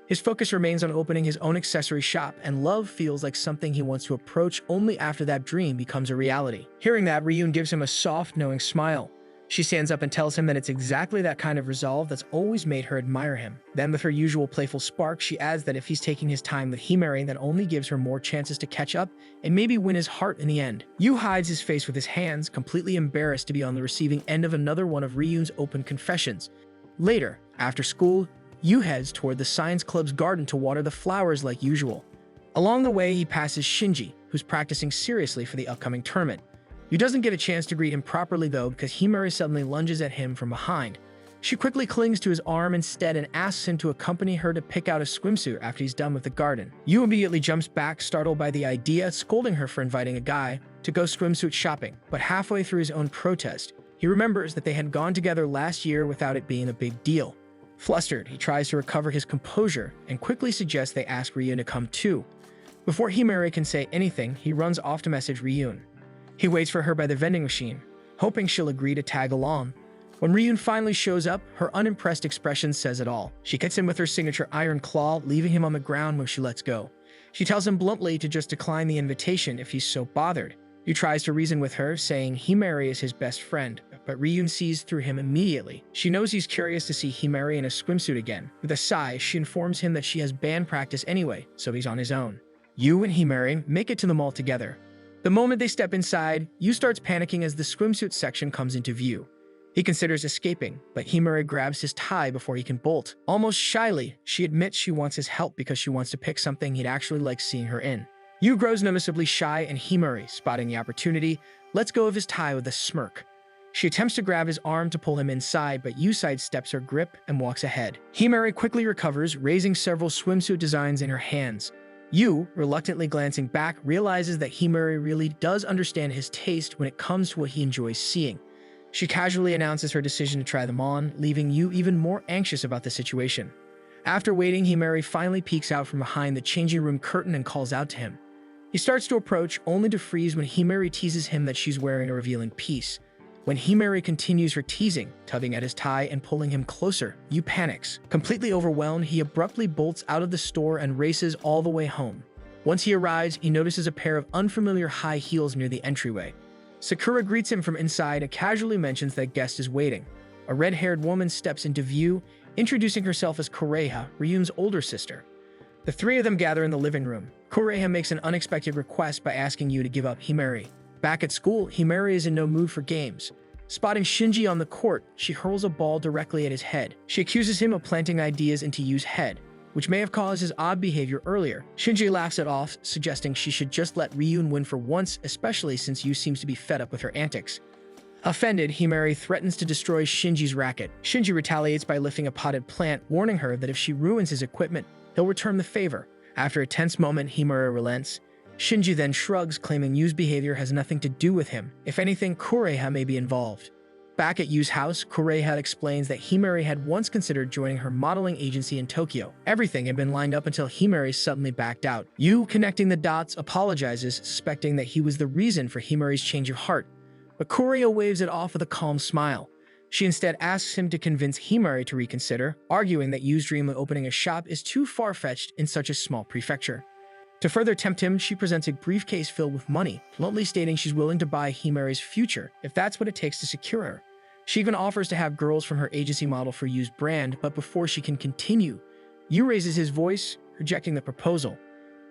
His focus remains on opening his own accessory shop, and love feels like something he wants to approach only after that dream becomes a reality. Hearing that, Ryun gives him a soft, knowing smile. She stands up and tells him that it's exactly that kind of resolve that's always made her admire him. Then, with her usual playful spark, she adds that if he's taking his time with Himari, that only gives her more chances to catch up and maybe win his heart in the end. Yu hides his face with his hands, completely embarrassed to be on the receiving end of another one of Ryun's open confessions. Later, after school, Yu heads toward the science club's garden to water the flowers like usual. Along the way, he passes Shinji, who's practicing seriously for the upcoming tournament. Yu doesn't get a chance to greet him properly though, because Himari suddenly lunges at him from behind. She quickly clings to his arm instead and asks him to accompany her to pick out a swimsuit after he's done with the garden. Yu immediately jumps back, startled by the idea, scolding her for inviting a guy to go swimsuit shopping. But halfway through his own protest, he remembers that they had gone together last year without it being a big deal. Flustered, he tries to recover his composure and quickly suggests they ask Ryun to come too. Before Himari can say anything, he runs off to message Ryun. He waits for her by the vending machine, hoping she'll agree to tag along. When Ryun finally shows up, her unimpressed expression says it all. She hits him with her signature iron claw, leaving him on the ground when she lets go. She tells him bluntly to just decline the invitation if he's so bothered. Yu tries to reason with her, saying Himari is his best friend, but Ryun sees through him immediately. She knows he's curious to see Himari in a swimsuit again. With a sigh, she informs him that she has band practice anyway, so he's on his own. Yu and Himari make it to the mall together. The moment they step inside, Yu starts panicking as the swimsuit section comes into view. He considers escaping, but Himari grabs his tie before he can bolt. Almost shyly, she admits she wants his help because she wants to pick something he'd actually like seeing her in. Yu grows noticeably shy, and Himari, spotting the opportunity, lets go of his tie with a smirk. She attempts to grab his arm to pull him inside, but Yu sidesteps her grip and walks ahead. Himari quickly recovers, raising several swimsuit designs in her hands. Yu, reluctantly glancing back, realizes that Himari really does understand his taste when it comes to what he enjoys seeing. She casually announces her decision to try them on, leaving Yu even more anxious about the situation. After waiting, Himari finally peeks out from behind the changing room curtain and calls out to him. He starts to approach, only to freeze when Himari teases him that she's wearing a revealing piece. When Himari continues her teasing, tugging at his tie and pulling him closer, Yu panics. Completely overwhelmed, he abruptly bolts out of the store and races all the way home. Once he arrives, he notices a pair of unfamiliar high heels near the entryway. Sakura greets him from inside and casually mentions that a guest is waiting. A red-haired woman steps into view, introducing herself as Kureha, Ryun's older sister. The three of them gather in the living room. Kureha makes an unexpected request by asking Yu to give up Himari. Back at school, Himari is in no mood for games. Spotting Shinji on the court, she hurls a ball directly at his head. She accuses him of planting ideas into Yu's head, which may have caused his odd behavior earlier. Shinji laughs it off, suggesting she should just let Ryun win for once, especially since Yu seems to be fed up with her antics. Offended, Himari threatens to destroy Shinji's racket. Shinji retaliates by lifting a potted plant, warning her that if she ruins his equipment, he'll return the favor. After a tense moment, Himari relents. Shinji then shrugs, claiming Yu's behavior has nothing to do with him. If anything, Kureha may be involved. Back at Yu's house, Kureha explains that Himari had once considered joining her modeling agency in Tokyo. Everything had been lined up until Himari suddenly backed out. Yu, connecting the dots, apologizes, suspecting that he was the reason for Himari's change of heart. But Kureha waves it off with a calm smile. She instead asks him to convince Himari to reconsider, arguing that Yu's dream of opening a shop is too far-fetched in such a small prefecture. To further tempt him, she presents a briefcase filled with money, bluntly stating she's willing to buy Himari's future if that's what it takes to secure her. She even offers to have girls from her agency model for Yu's brand, but before she can continue, Yu raises his voice, rejecting the proposal.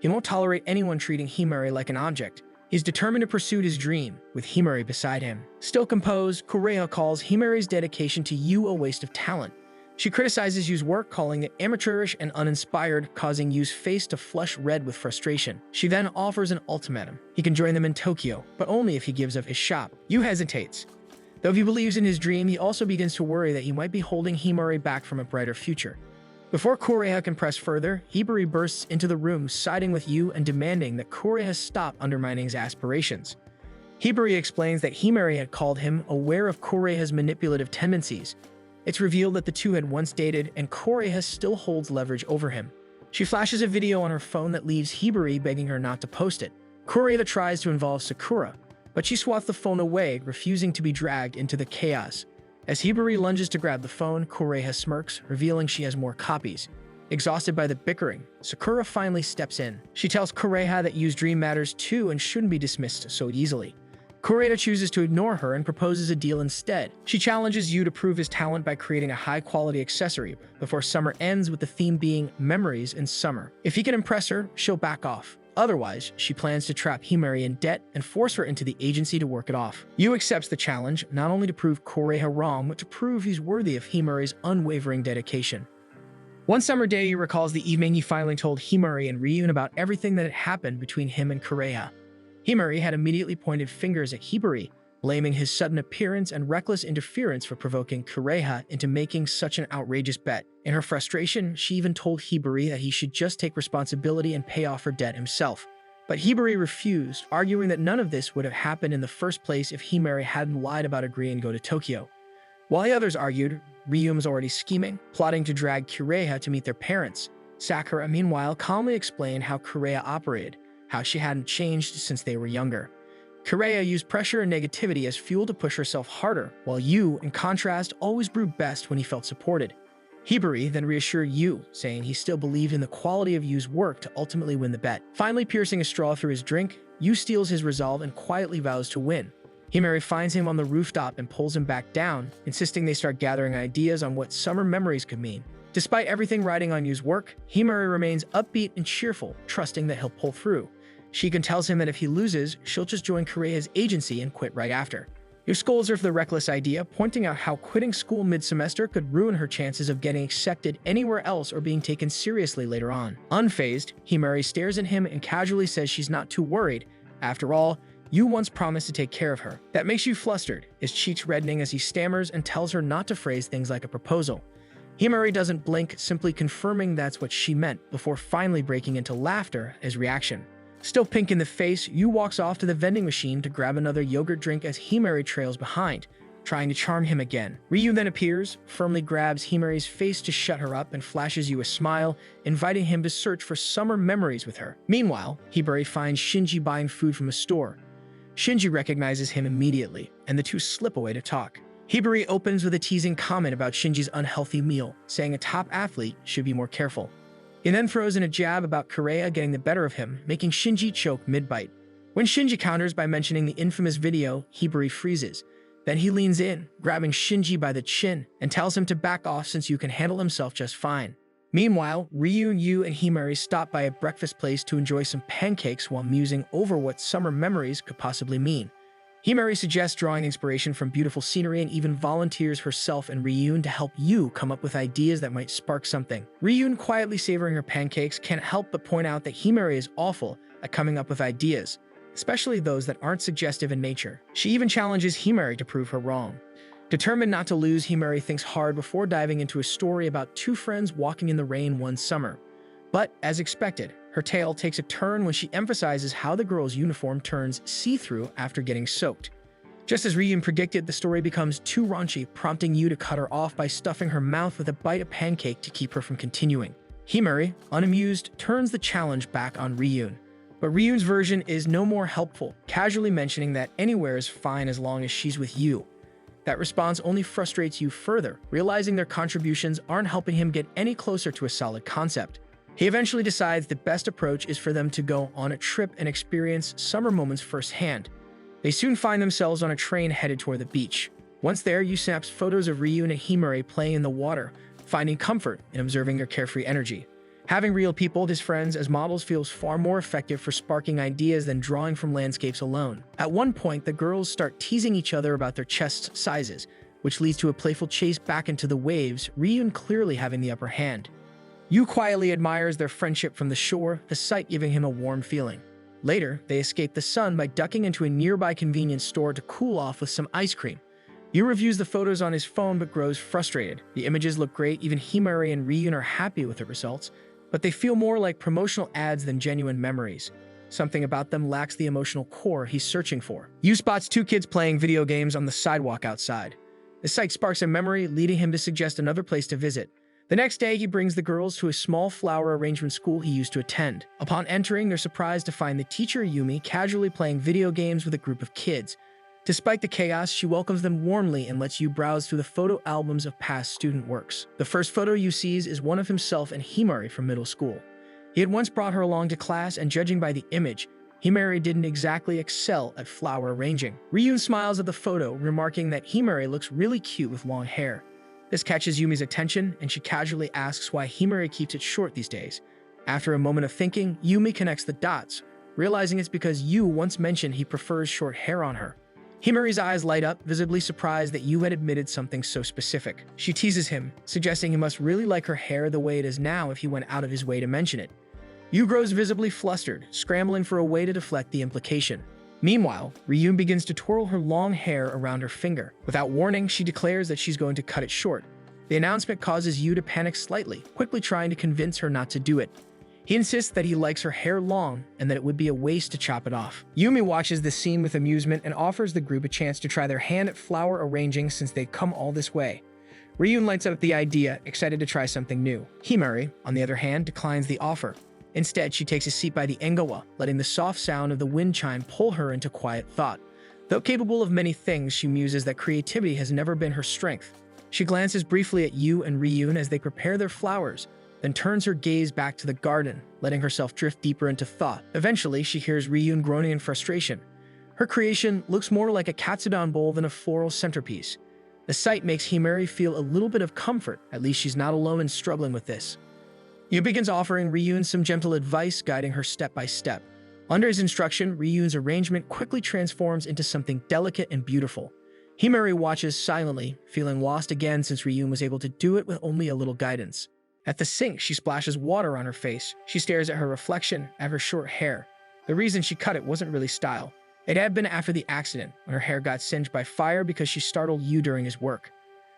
He won't tolerate anyone treating Himari like an object. He's determined to pursue his dream, with Himari beside him. Still composed, Kureha calls Himari's dedication to Yu a waste of talent. She criticizes Yu's work, calling it amateurish and uninspired, causing Yu's face to flush red with frustration. She then offers an ultimatum. He can join them in Tokyo, but only if he gives up his shop. Yu hesitates. Though he believes in his dream, he also begins to worry that he might be holding Himari back from a brighter future. Before Kureha can press further, Himari bursts into the room, siding with Yu and demanding that Kureha stop undermining his aspirations. Himari explains that Himari had called him aware of Kureha's manipulative tendencies. It's revealed that the two had once dated, and Kureha still holds leverage over him. She flashes a video on her phone that leaves Himari begging her not to post it. Kureha tries to involve Sakura, but she swats the phone away, refusing to be dragged into the chaos. As Hibari lunges to grab the phone, Kureha smirks, revealing she has more copies. Exhausted by the bickering, Sakura finally steps in. She tells Kureha that Yu's dream matters too and shouldn't be dismissed so easily. Kureha chooses to ignore her and proposes a deal instead. She challenges Yu to prove his talent by creating a high-quality accessory before summer ends, with the theme being memories in summer. If he can impress her, she'll back off. Otherwise, she plans to trap Himari in debt and force her into the agency to work it off. Yu accepts the challenge, not only to prove Kureha wrong, but to prove he's worthy of Himari's unwavering dedication. One summer day, Yu recalls the evening he finally told Himari and Ryun about everything that had happened between him and Kureha. Himari had immediately pointed fingers at Hibari, blaming his sudden appearance and reckless interference for provoking Kureha into making such an outrageous bet. In her frustration, she even told Hibari that he should just take responsibility and pay off her debt himself. But Hibari refused, arguing that none of this would have happened in the first place if Himari hadn't lied about agreeing to go to Tokyo. While the others argued, Ryum was already scheming, plotting to drag Kureha to meet their parents. Sakura, meanwhile, calmly explained how Kureha operated, how she hadn't changed since they were younger. Kureha used pressure and negativity as fuel to push herself harder, while Yu, in contrast, always grew best when he felt supported. Hibari then reassured Yu, saying he still believed in the quality of Yu's work to ultimately win the bet. Finally piercing a straw through his drink, Yu steals his resolve and quietly vows to win. Himari finds him on the rooftop and pulls him back down, insisting they start gathering ideas on what summer memories could mean. Despite everything riding on Yu's work, Himari remains upbeat and cheerful, trusting that he'll pull through. Shiken tells him that if he loses, she'll just join Kureha's agency and quit right after. Yu scolds her for the reckless idea, pointing out how quitting school mid-semester could ruin her chances of getting accepted anywhere else or being taken seriously later on. Unfazed, Himari stares at him and casually says she's not too worried. After all, Yu once promised to take care of her. That makes Yu flustered, his cheeks reddening as he stammers and tells her not to phrase things like a proposal. Himari doesn't blink, simply confirming that's what she meant, before finally breaking into laughter as reaction. Still pink in the face, Yu walks off to the vending machine to grab another yogurt drink as Himari trails behind, trying to charm him again. Ryu then appears, firmly grabs Himari's face to shut her up and flashes Yu a smile, inviting him to search for summer memories with her. Meanwhile, Hibari finds Shinji buying food from a store. Shinji recognizes him immediately, and the two slip away to talk. Hibari opens with a teasing comment about Shinji's unhealthy meal, saying a top athlete should be more careful. He then throws in a jab about Kureha getting the better of him, making Shinji choke mid-bite. When Shinji counters by mentioning the infamous video, Hibari freezes. Then he leans in, grabbing Shinji by the chin, and tells him to back off since Yu can handle himself just fine. Meanwhile, Ryu, Yu, and Himari stop by a breakfast place to enjoy some pancakes while musing over what summer memories could possibly mean. Himari suggests drawing inspiration from beautiful scenery and even volunteers herself and Ryun to help Yu come up with ideas that might spark something. Ryun, quietly savoring her pancakes, can't help but point out that Himari is awful at coming up with ideas, especially those that aren't suggestive in nature. She even challenges Himari to prove her wrong. Determined not to lose, Himari thinks hard before diving into a story about two friends walking in the rain one summer. But, as expected, her tale takes a turn when she emphasizes how the girl's uniform turns see-through after getting soaked. Just as Ryun predicted, the story becomes too raunchy, prompting Yu to cut her off by stuffing her mouth with a bite of pancake to keep her from continuing. Himari, unamused, turns the challenge back on Ryun. But Ryun's version is no more helpful, casually mentioning that anywhere is fine as long as she's with Yu. That response only frustrates Yu further, realizing their contributions aren't helping him get any closer to a solid concept. He eventually decides the best approach is for them to go on a trip and experience summer moments firsthand. They soon find themselves on a train headed toward the beach. Once there, Yu snaps photos of Ryun and Himari playing in the water, finding comfort in observing their carefree energy. Having real people, his friends, as models feels far more effective for sparking ideas than drawing from landscapes alone. At one point, the girls start teasing each other about their chest sizes, which leads to a playful chase back into the waves, Ryun clearly having the upper hand. Yu quietly admires their friendship from the shore, the sight giving him a warm feeling. Later, they escape the sun by ducking into a nearby convenience store to cool off with some ice cream. Yu reviews the photos on his phone but grows frustrated. The images look great, even Himari and Ryun are happy with the results, but they feel more like promotional ads than genuine memories. Something about them lacks the emotional core he's searching for. Yu spots two kids playing video games on the sidewalk outside. The sight sparks a memory, leading him to suggest another place to visit. The next day, he brings the girls to a small flower arrangement school he used to attend. Upon entering, they're surprised to find the teacher Yumi casually playing video games with a group of kids. Despite the chaos, she welcomes them warmly and lets you browse through the photo albums of past student works. The first photo you sees is one of himself and Himari from middle school. He had once brought her along to class, and judging by the image, Himari didn't exactly excel at flower arranging. Ryun smiles at the photo, remarking that Himari looks really cute with long hair. This catches Yumi's attention, and she casually asks why Himari keeps it short these days. After a moment of thinking, Yumi connects the dots, realizing it's because Yu once mentioned he prefers short hair on her. Himari's eyes light up, visibly surprised that Yu had admitted something so specific. She teases him, suggesting he must really like her hair the way it is now if he went out of his way to mention it. Yu grows visibly flustered, scrambling for a way to deflect the implication. Meanwhile, Ryun begins to twirl her long hair around her finger. Without warning, she declares that she's going to cut it short. The announcement causes Yu to panic slightly, quickly trying to convince her not to do it. He insists that he likes her hair long and that it would be a waste to chop it off. Yumi watches the scene with amusement and offers the group a chance to try their hand at flower arranging since they've come all this way. Ryun lights up at the idea, excited to try something new. Himari, on the other hand, declines the offer. Instead, she takes a seat by the engawa, letting the soft sound of the wind chime pull her into quiet thought. Though capable of many things, she muses that creativity has never been her strength. She glances briefly at Yu and Ryun as they prepare their flowers, then turns her gaze back to the garden, letting herself drift deeper into thought. Eventually, she hears Ryun groaning in frustration. Her creation looks more like a katsudon bowl than a floral centerpiece. The sight makes Himari feel a little bit of comfort, at least she's not alone in struggling with this. Yu begins offering Ryun some gentle advice, guiding her step by step. Under his instruction, Ryun's arrangement quickly transforms into something delicate and beautiful. Himari watches silently, feeling lost again since Ryun was able to do it with only a little guidance. At the sink, she splashes water on her face. She stares at her reflection, at her short hair. The reason she cut it wasn't really style. It had been after the accident, when her hair got singed by fire because she startled Yu during his work.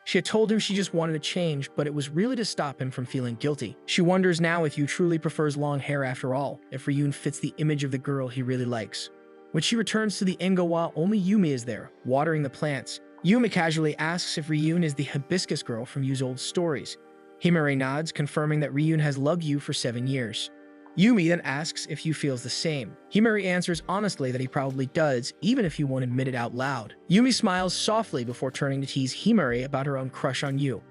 She had told him she just wanted a change, but it was really to stop him from feeling guilty. She wonders now if Yu truly prefers long hair after all, if Ryun fits the image of the girl he really likes. When she returns to the engawa, only Yumi is there, watering the plants. Yumi casually asks if Ryun is the hibiscus girl from Yu's old stories. Himari nods, confirming that Ryun has loved Yu for 7 years. Yumi then asks if Yu feels the same. Himari answers honestly that he probably does, even if he won't admit it out loud. Yumi smiles softly before turning to tease Himari about her own crush on Yu.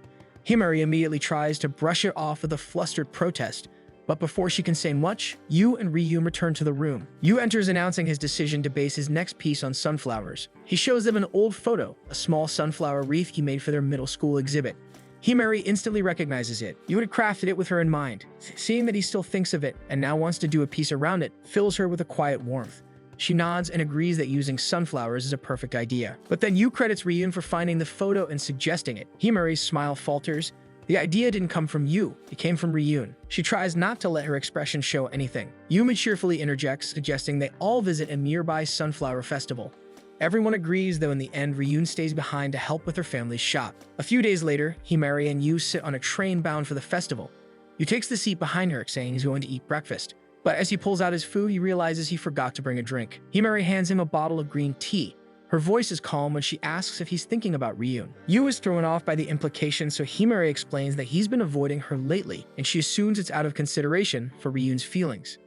Himari immediately tries to brush it off with a flustered protest, but before she can say much, Yu and Ryun return to the room. Yu enters announcing his decision to base his next piece on sunflowers. He shows them an old photo, a small sunflower wreath he made for their middle school exhibit. Himari instantly recognizes it. Yu had crafted it with her in mind. Seeing that he still thinks of it and now wants to do a piece around it fills her with a quiet warmth. She nods and agrees that using sunflowers is a perfect idea. But then Yu credits Ryun for finding the photo and suggesting it. Himari's smile falters. The idea didn't come from Yu, it came from Ryun. She tries not to let her expression show anything. Yumi cheerfully interjects, suggesting they all visit a nearby sunflower festival. Everyone agrees, though in the end, Ryun stays behind to help with her family's shop. A few days later, Himari and Yu sit on a train bound for the festival. Yu takes the seat behind her, saying he's going to eat breakfast. But as he pulls out his food, he realizes he forgot to bring a drink. Himari hands him a bottle of green tea. Her voice is calm when she asks if he's thinking about Ryun. Yu is thrown off by the implication, so Himari explains that he's been avoiding her lately, and she assumes it's out of consideration for Ryun's feelings.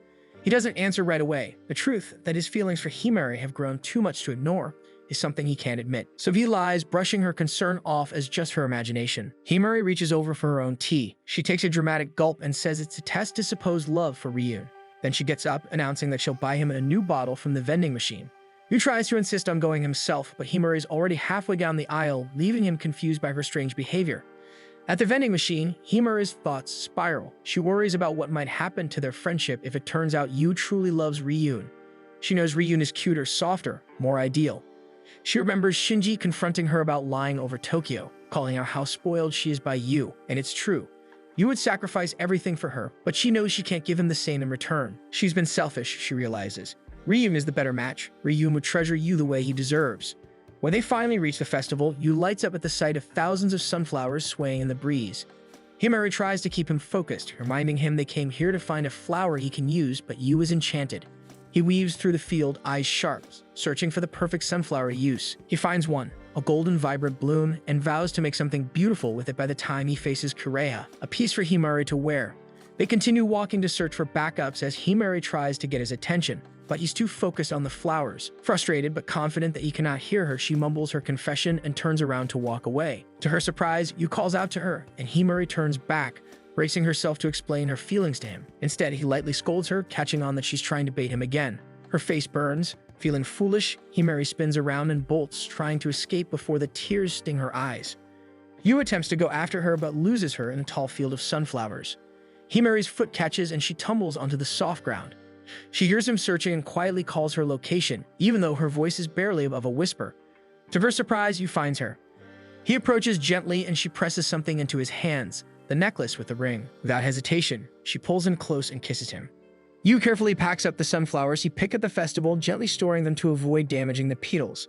He doesn't answer right away. The truth that his feelings for Himari have grown too much to ignore is something he can't admit. So he lies, brushing her concern off as just her imagination. Himari reaches over for her own tea. She takes a dramatic gulp and says it's a test to supposed love for Ryun. Then she gets up, announcing that she'll buy him a new bottle from the vending machine. Yu tries to insist on going himself, but Himari is already halfway down the aisle, leaving him confused by her strange behavior. At the vending machine, Himari's thoughts spiral. She worries about what might happen to their friendship if it turns out Yu truly loves Ryun. She knows Ryun is cuter, softer, more ideal. She remembers Shinji confronting her about lying over Tokyo, calling out how spoiled she is by Yu, and it's true. Yu would sacrifice everything for her, but she knows she can't give him the same in return. She's been selfish, she realizes. Ryun is the better match. Ryun would treasure Yu the way he deserves. When they finally reach the festival, Yu lights up at the sight of thousands of sunflowers swaying in the breeze. Himari tries to keep him focused, reminding him they came here to find a flower he can use, but Yu is enchanted. He weaves through the field, eyes sharp, searching for the perfect sunflower to use. He finds one, a golden vibrant bloom, and vows to make something beautiful with it by the time he faces Kureha, a piece for Himari to wear. They continue walking to search for backups as Himari tries to get his attention. but he's too focused on the flowers. Frustrated but confident that he cannot hear her, she mumbles her confession and turns around to walk away. To her surprise, Yu calls out to her, and Himari turns back, bracing herself to explain her feelings to him. Instead, he lightly scolds her, catching on that she's trying to bait him again. Her face burns. Feeling foolish, Himari spins around and bolts, trying to escape before the tears sting her eyes. Yu attempts to go after her but loses her in a tall field of sunflowers. Himari's foot catches and she tumbles onto the soft ground. She hears him searching and quietly calls her location, even though her voice is barely above a whisper. To her surprise, Yu finds her. He approaches gently and she presses something into his hands, the necklace with the ring. Without hesitation, she pulls in close and kisses him. Yu carefully packs up the sunflowers he picked at the festival, gently storing them to avoid damaging the petals.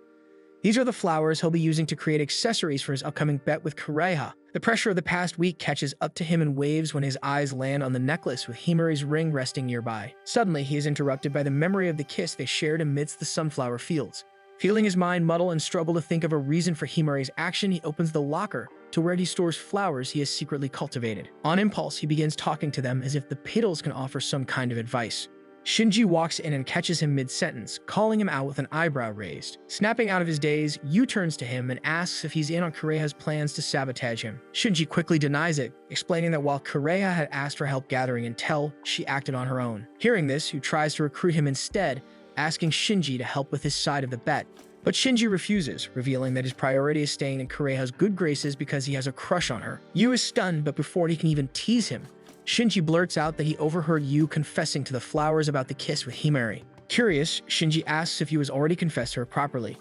These are the flowers he'll be using to create accessories for his upcoming bet with Kureha. The pressure of the past week catches up to him in waves when his eyes land on the necklace with Himari's ring resting nearby. Suddenly, he is interrupted by the memory of the kiss they shared amidst the sunflower fields. Feeling his mind muddle and struggle to think of a reason for Himari's action, he opens the locker to where he stores flowers he has secretly cultivated. On impulse, he begins talking to them as if the petals can offer some kind of advice. Shinji walks in and catches him mid-sentence, calling him out with an eyebrow raised. Snapping out of his daze, Yu turns to him and asks if he's in on Kureha's plans to sabotage him. Shinji quickly denies it, explaining that while Kureha had asked for help gathering intel, she acted on her own. Hearing this, Yu tries to recruit him instead, asking Shinji to help with his side of the bet. But Shinji refuses, revealing that his priority is staying in Kureha's good graces because he has a crush on her. Yu is stunned, but before he can even tease him, Shinji blurts out that he overheard Yu confessing to the flowers about the kiss with Himari. Curious, Shinji asks if Yu has already confessed to her properly.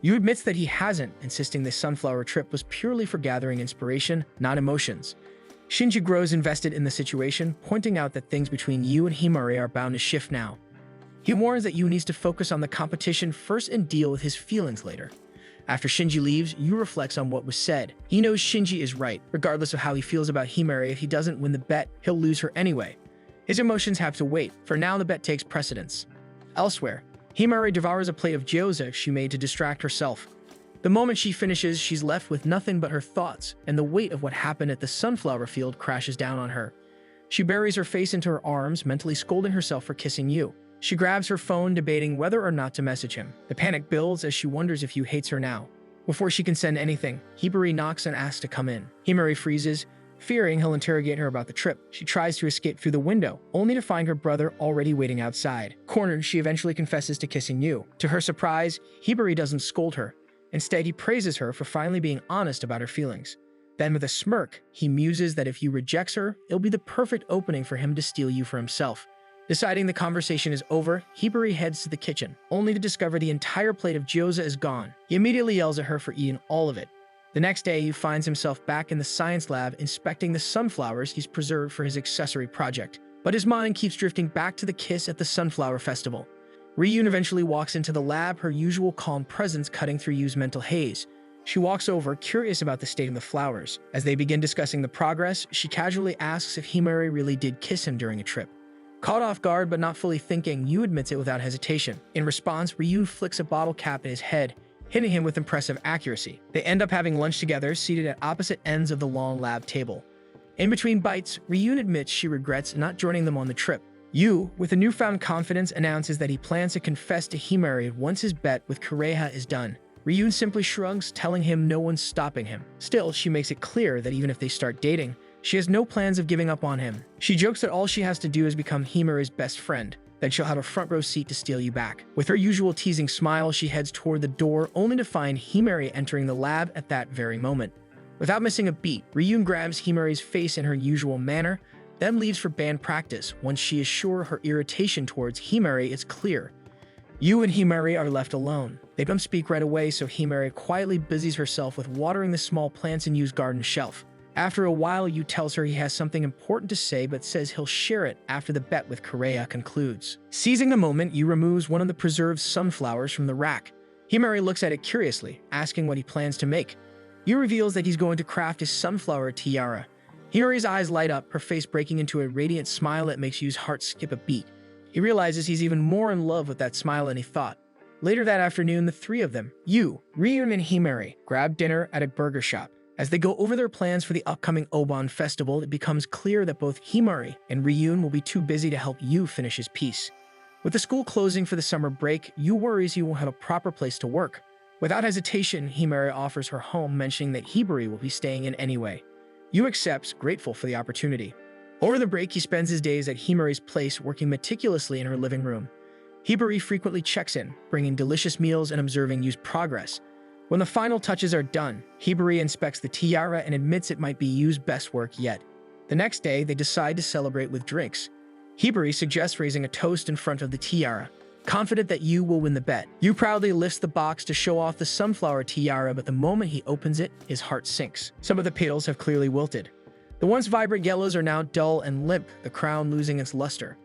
Yu admits that he hasn't, insisting the sunflower trip was purely for gathering inspiration, not emotions. Shinji grows invested in the situation, pointing out that things between Yu and Himari are bound to shift now. He warns that Yu needs to focus on the competition first and deal with his feelings later. After Shinji leaves, Yu reflects on what was said. He knows Shinji is right. Regardless of how he feels about Himari, if he doesn't win the bet, he'll lose her anyway. His emotions have to wait. For now, the bet takes precedence. Elsewhere, Himari devours a plate of gyoza she made to distract herself. The moment she finishes, she's left with nothing but her thoughts, and the weight of what happened at the sunflower field crashes down on her. She buries her face into her arms, mentally scolding herself for kissing Yu. She grabs her phone, debating whether or not to message him. The panic builds as she wonders if Yu hates her now. Before she can send anything, Himari knocks and asks to come in. Himari freezes, fearing he'll interrogate her about the trip. She tries to escape through the window, only to find her brother already waiting outside. Cornered, she eventually confesses to kissing Yu. To her surprise, Himari doesn't scold her. Instead, he praises her for finally being honest about her feelings. Then with a smirk, he muses that if Yu rejects her, it'll be the perfect opening for him to steal Yu for himself. Deciding the conversation is over, Himari heads to the kitchen, only to discover the entire plate of gyoza is gone. He immediately yells at her for eating all of it. The next day, he finds himself back in the science lab inspecting the sunflowers he's preserved for his accessory project. But his mind keeps drifting back to the kiss at the sunflower festival. Ryun eventually walks into the lab, her usual calm presence cutting through Yu's mental haze. She walks over, curious about the state of the flowers. As they begin discussing the progress, she casually asks if Himari really did kiss him during a trip. Caught off guard but not fully thinking, Yu admits it without hesitation. In response, Ryu flicks a bottle cap at his head, hitting him with impressive accuracy. They end up having lunch together, seated at opposite ends of the long lab table. In between bites, Ryun admits she regrets not joining them on the trip. Yu, with a newfound confidence, announces that he plans to confess to Himari once his bet with Kureha is done. Ryun simply shrugs, telling him no one's stopping him. Still, she makes it clear that even if they start dating, she has no plans of giving up on him. She jokes that all she has to do is become Himari's best friend, then she'll have a front row seat to steal you back. With her usual teasing smile, she heads toward the door, only to find Himari entering the lab at that very moment. Without missing a beat, Ryun grabs Himari's face in her usual manner, then leaves for band practice once she is sure her irritation towards Himari is clear. Yu and Himari are left alone. They don't speak right away, so Himari quietly busies herself with watering the small plants in Yu's garden shelf. After a while, Yu tells her he has something important to say but says he'll share it after the bet with Kureha concludes. Seizing the moment, Yu removes one of the preserved sunflowers from the rack. Himari looks at it curiously, asking what he plans to make. Yu reveals that he's going to craft his sunflower tiara. Himari's eyes light up, her face breaking into a radiant smile that makes Yu's heart skip a beat. He realizes he's even more in love with that smile than he thought. Later that afternoon, the three of them, Yu, Ryun, and Himari, grab dinner at a burger shop. As they go over their plans for the upcoming Oban festival, it becomes clear that both Himari and Ryun will be too busy to help Yu finish his piece. With the school closing for the summer break, Yu worries he won't have a proper place to work. Without hesitation, Himari offers her home, mentioning that Hibari will be staying in anyway. Yu accepts, grateful for the opportunity. Over the break, he spends his days at Himari's place, working meticulously in her living room. Hibari frequently checks in, bringing delicious meals and observing Yu's progress. When the final touches are done, Hibari inspects the tiara and admits it might be Yu's best work yet. The next day, they decide to celebrate with drinks. Hibari suggests raising a toast in front of the tiara, confident that Yu will win the bet. Yu proudly lifts the box to show off the sunflower tiara, but the moment he opens it, his heart sinks. Some of the petals have clearly wilted. The once vibrant yellows are now dull and limp, the crown losing its luster.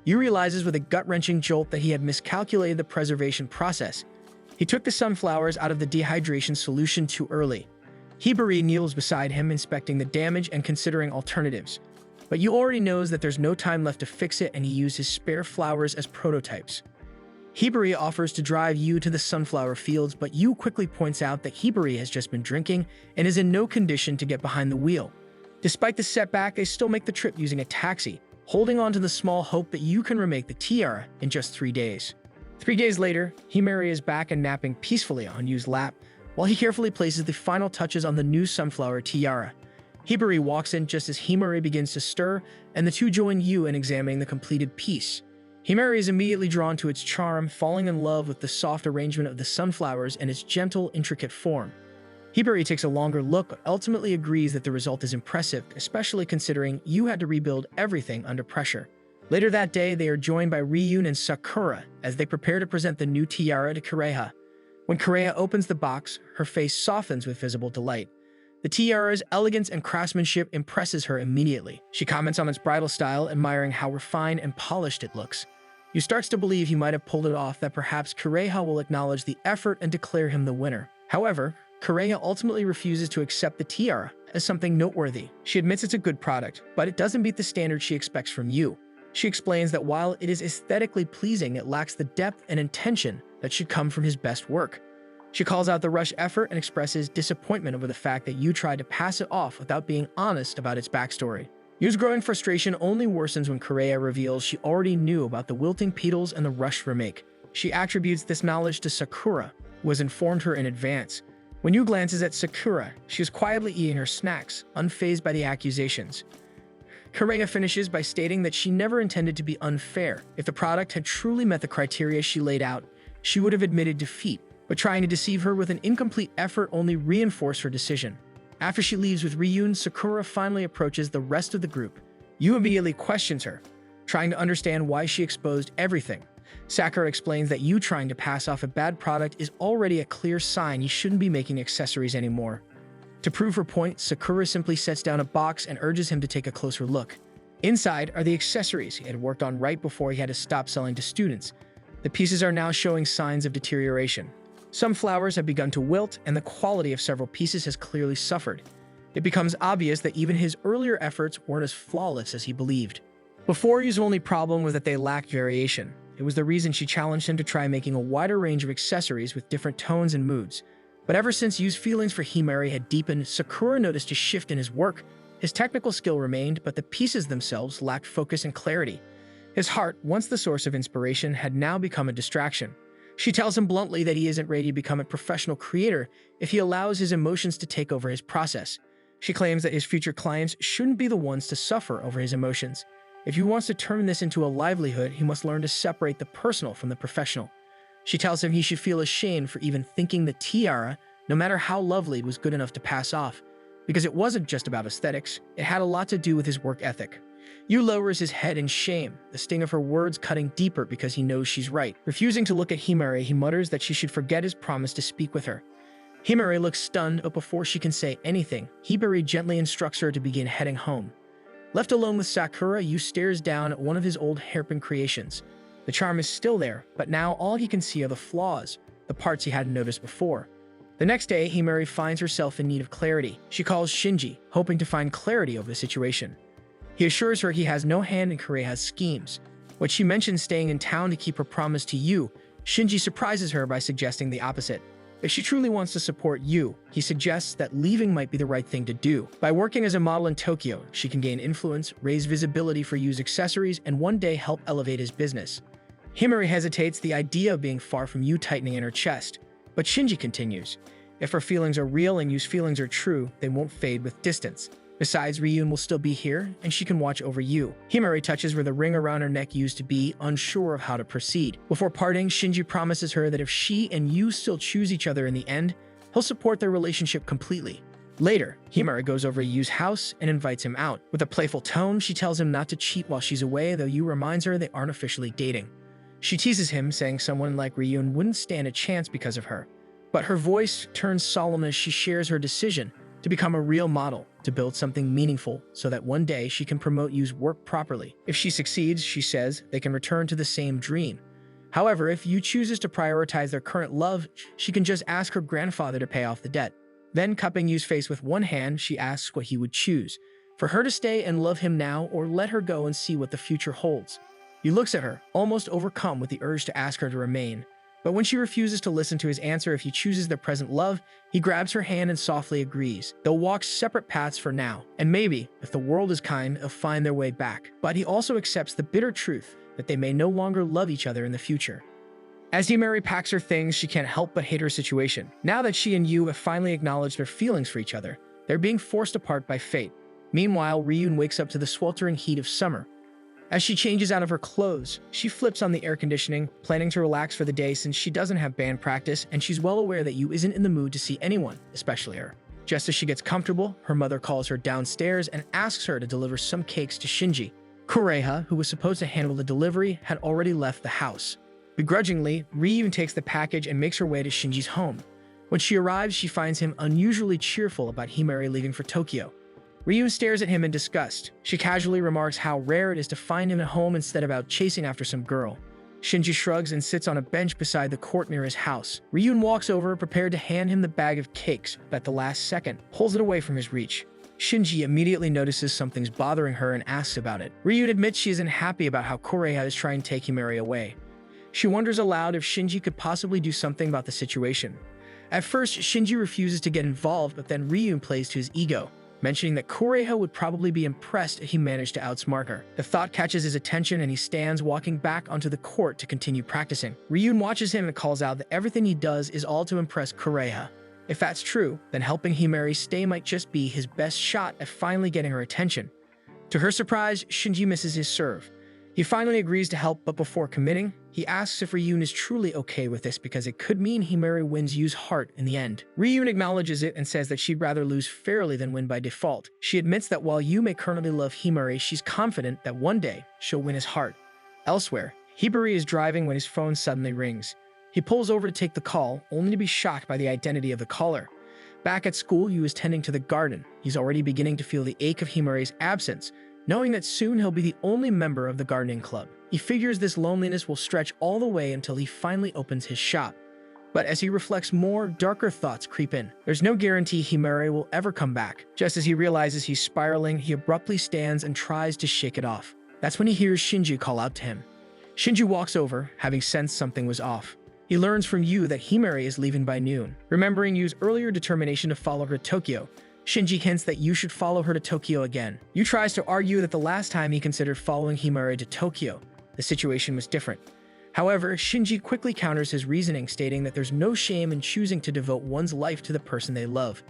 Yu realizes with a gut-wrenching jolt that he had miscalculated the preservation process. He took the sunflowers out of the dehydration solution too early. Hibari kneels beside him, inspecting the damage and considering alternatives. But Yu already knows that there's no time left to fix it, and he used his spare flowers as prototypes. Hibari offers to drive Yu to the sunflower fields, but Yu quickly points out that Hibari has just been drinking and is in no condition to get behind the wheel. Despite the setback, they still make the trip using a taxi, holding on to the small hope that Yu can remake the tiara in just 3 days. 3 days later, Himari is back and napping peacefully on Yu's lap, while he carefully places the final touches on the new sunflower tiara. Hibari walks in just as Himari begins to stir, and the two join Yu in examining the completed piece. Himari is immediately drawn to its charm, falling in love with the soft arrangement of the sunflowers and its gentle, intricate form. Hibari takes a longer look, but ultimately agrees that the result is impressive, especially considering Yu had to rebuild everything under pressure. Later that day, they are joined by Ryun and Sakura as they prepare to present the new tiara to Kureha. When Kureha opens the box, her face softens with visible delight. The tiara's elegance and craftsmanship impresses her immediately. She comments on its bridal style, admiring how refined and polished it looks. Yu starts to believe he might have pulled it off, that perhaps Kureha will acknowledge the effort and declare him the winner. However, Kureha ultimately refuses to accept the tiara as something noteworthy. She admits it's a good product, but it doesn't meet the standard she expects from Yu. She explains that while it is aesthetically pleasing, it lacks the depth and intention that should come from his best work. She calls out the rush effort and expresses disappointment over the fact that Yu tried to pass it off without being honest about its backstory. Yu's growing frustration only worsens when Kureha reveals she already knew about the wilting petals and the rushed remake. She attributes this knowledge to Sakura, who has informed her in advance. When Yu glances at Sakura, she is quietly eating her snacks, unfazed by the accusations. Kureha finishes by stating that she never intended to be unfair. If the product had truly met the criteria she laid out, she would have admitted defeat, but trying to deceive her with an incomplete effort only reinforced her decision. After she leaves with Ryun, Sakura finally approaches the rest of the group. Yu immediately questions her, trying to understand why she exposed everything. Sakura explains that Yu trying to pass off a bad product is already a clear sign he shouldn't be making accessories anymore. To prove her point, Sakura simply sets down a box and urges him to take a closer look. Inside are the accessories he had worked on right before he had to stop selling to students. The pieces are now showing signs of deterioration. Some flowers have begun to wilt, and the quality of several pieces has clearly suffered. It becomes obvious that even his earlier efforts weren't as flawless as he believed. Before, Yu's only problem was that they lacked variation. It was the reason she challenged him to try making a wider range of accessories with different tones and moods. But ever since Yu's feelings for Himari had deepened, Sakura noticed a shift in his work. His technical skill remained, but the pieces themselves lacked focus and clarity. His heart, once the source of inspiration, had now become a distraction. She tells him bluntly that he isn't ready to become a professional creator if he allows his emotions to take over his process. She claims that his future clients shouldn't be the ones to suffer over his emotions. If he wants to turn this into a livelihood, he must learn to separate the personal from the professional. She tells him he should feel ashamed for even thinking the tiara, no matter how lovely, was good enough to pass off, because it wasn't just about aesthetics, it had a lot to do with his work ethic. Yu lowers his head in shame, the sting of her words cutting deeper because he knows she's right. Refusing to look at Himari, he mutters that she should forget his promise to speak with her. Himari looks stunned, but before she can say anything, Hibari gently instructs her to begin heading home. Left alone with Sakura, Yu stares down at one of his old hairpin creations. The charm is still there, but now all he can see are the flaws, the parts he hadn't noticed before. The next day, Himari finds herself in need of clarity. She calls Shinji, hoping to find clarity over the situation. He assures her he has no hand in Kureha's schemes. When she mentions staying in town to keep her promise to Yu, Shinji surprises her by suggesting the opposite. If she truly wants to support Yu, he suggests that leaving might be the right thing to do. By working as a model in Tokyo, she can gain influence, raise visibility for Yu's accessories, and one day help elevate his business. Himari hesitates, the idea of being far from you tightening in her chest. But Shinji continues. If her feelings are real and Yu's feelings are true, they won't fade with distance. Besides, Ryun will still be here, and she can watch over you. Himari touches where the ring around her neck used to be, unsure of how to proceed. Before parting, Shinji promises her that if she and Yu still choose each other in the end, he'll support their relationship completely. Later, Himari goes over to Yu's house and invites him out. With a playful tone, she tells him not to cheat while she's away, though Yu reminds her they aren't officially dating. She teases him, saying someone like Ryun wouldn't stand a chance because of her. But her voice turns solemn as she shares her decision to become a real model, to build something meaningful so that one day she can promote Yu's work properly. If she succeeds, she says, they can return to the same dream. However, if Yu chooses to prioritize their current love, she can just ask her grandfather to pay off the debt. Then, cupping Yu's face with one hand, she asks what he would choose, for her to stay and love him now or let her go and see what the future holds. Yu looks at her, almost overcome with the urge to ask her to remain. But when she refuses to listen to his answer if he chooses their present love, he grabs her hand and softly agrees. They'll walk separate paths for now, and maybe, if the world is kind, they'll find their way back. But he also accepts the bitter truth that they may no longer love each other in the future. As Himari packs her things, she can't help but hate her situation. Now that she and Yu have finally acknowledged their feelings for each other, they're being forced apart by fate. Meanwhile, Ryun wakes up to the sweltering heat of summer. As she changes out of her clothes, she flips on the air conditioning, planning to relax for the day since she doesn't have band practice and she's well aware that Yu isn't in the mood to see anyone, especially her. Just as she gets comfortable, her mother calls her downstairs and asks her to deliver some cakes to Shinji. Kureha, who was supposed to handle the delivery, had already left the house. Begrudgingly, Ryun takes the package and makes her way to Shinji's home. When she arrives, she finds him unusually cheerful about Himari leaving for Tokyo. Ryun stares at him in disgust. She casually remarks how rare it is to find him at home instead of out chasing after some girl. Shinji shrugs and sits on a bench beside the court near his house. Ryun walks over, prepared to hand him the bag of cakes, but at the last second, pulls it away from his reach. Shinji immediately notices something's bothering her and asks about it. Ryun admits she isn't happy about how Kureha is trying to take Himari away. She wonders aloud if Shinji could possibly do something about the situation. At first, Shinji refuses to get involved, but then Ryun plays to his ego, mentioning that Kureha would probably be impressed if he managed to outsmart her. The thought catches his attention and he stands walking back onto the court to continue practicing. Ryun watches him and calls out that everything he does is all to impress Kureha. If that's true, then helping Himari stay might just be his best shot at finally getting her attention. To her surprise, Shinji misses his serve. He finally agrees to help, but before committing, he asks if Ryun is truly okay with this because it could mean Himari wins Yu's heart in the end. Ryun acknowledges it and says that she'd rather lose fairly than win by default. She admits that while Yu may currently love Himari, she's confident that one day she'll win his heart. Elsewhere, Hibari is driving when his phone suddenly rings. He pulls over to take the call, only to be shocked by the identity of the caller. Back at school, Yu is tending to the garden. He's already beginning to feel the ache of Himari's absence, knowing that soon he'll be the only member of the gardening club. He figures this loneliness will stretch all the way until he finally opens his shop. But as he reflects more, darker thoughts creep in. There's no guarantee Himari will ever come back. Just as he realizes he's spiraling, he abruptly stands and tries to shake it off. That's when he hears Shinji call out to him. Shinji walks over, having sensed something was off. He learns from Yu that Himari is leaving by noon. Remembering Yu's earlier determination to follow her to Tokyo, Shinji hints that Yu should follow her to Tokyo again. Yu tries to argue that the last time he considered following Himari to Tokyo, the situation was different. However, Shinji quickly counters his reasoning, stating that there's no shame in choosing to devote one's life to the person they love.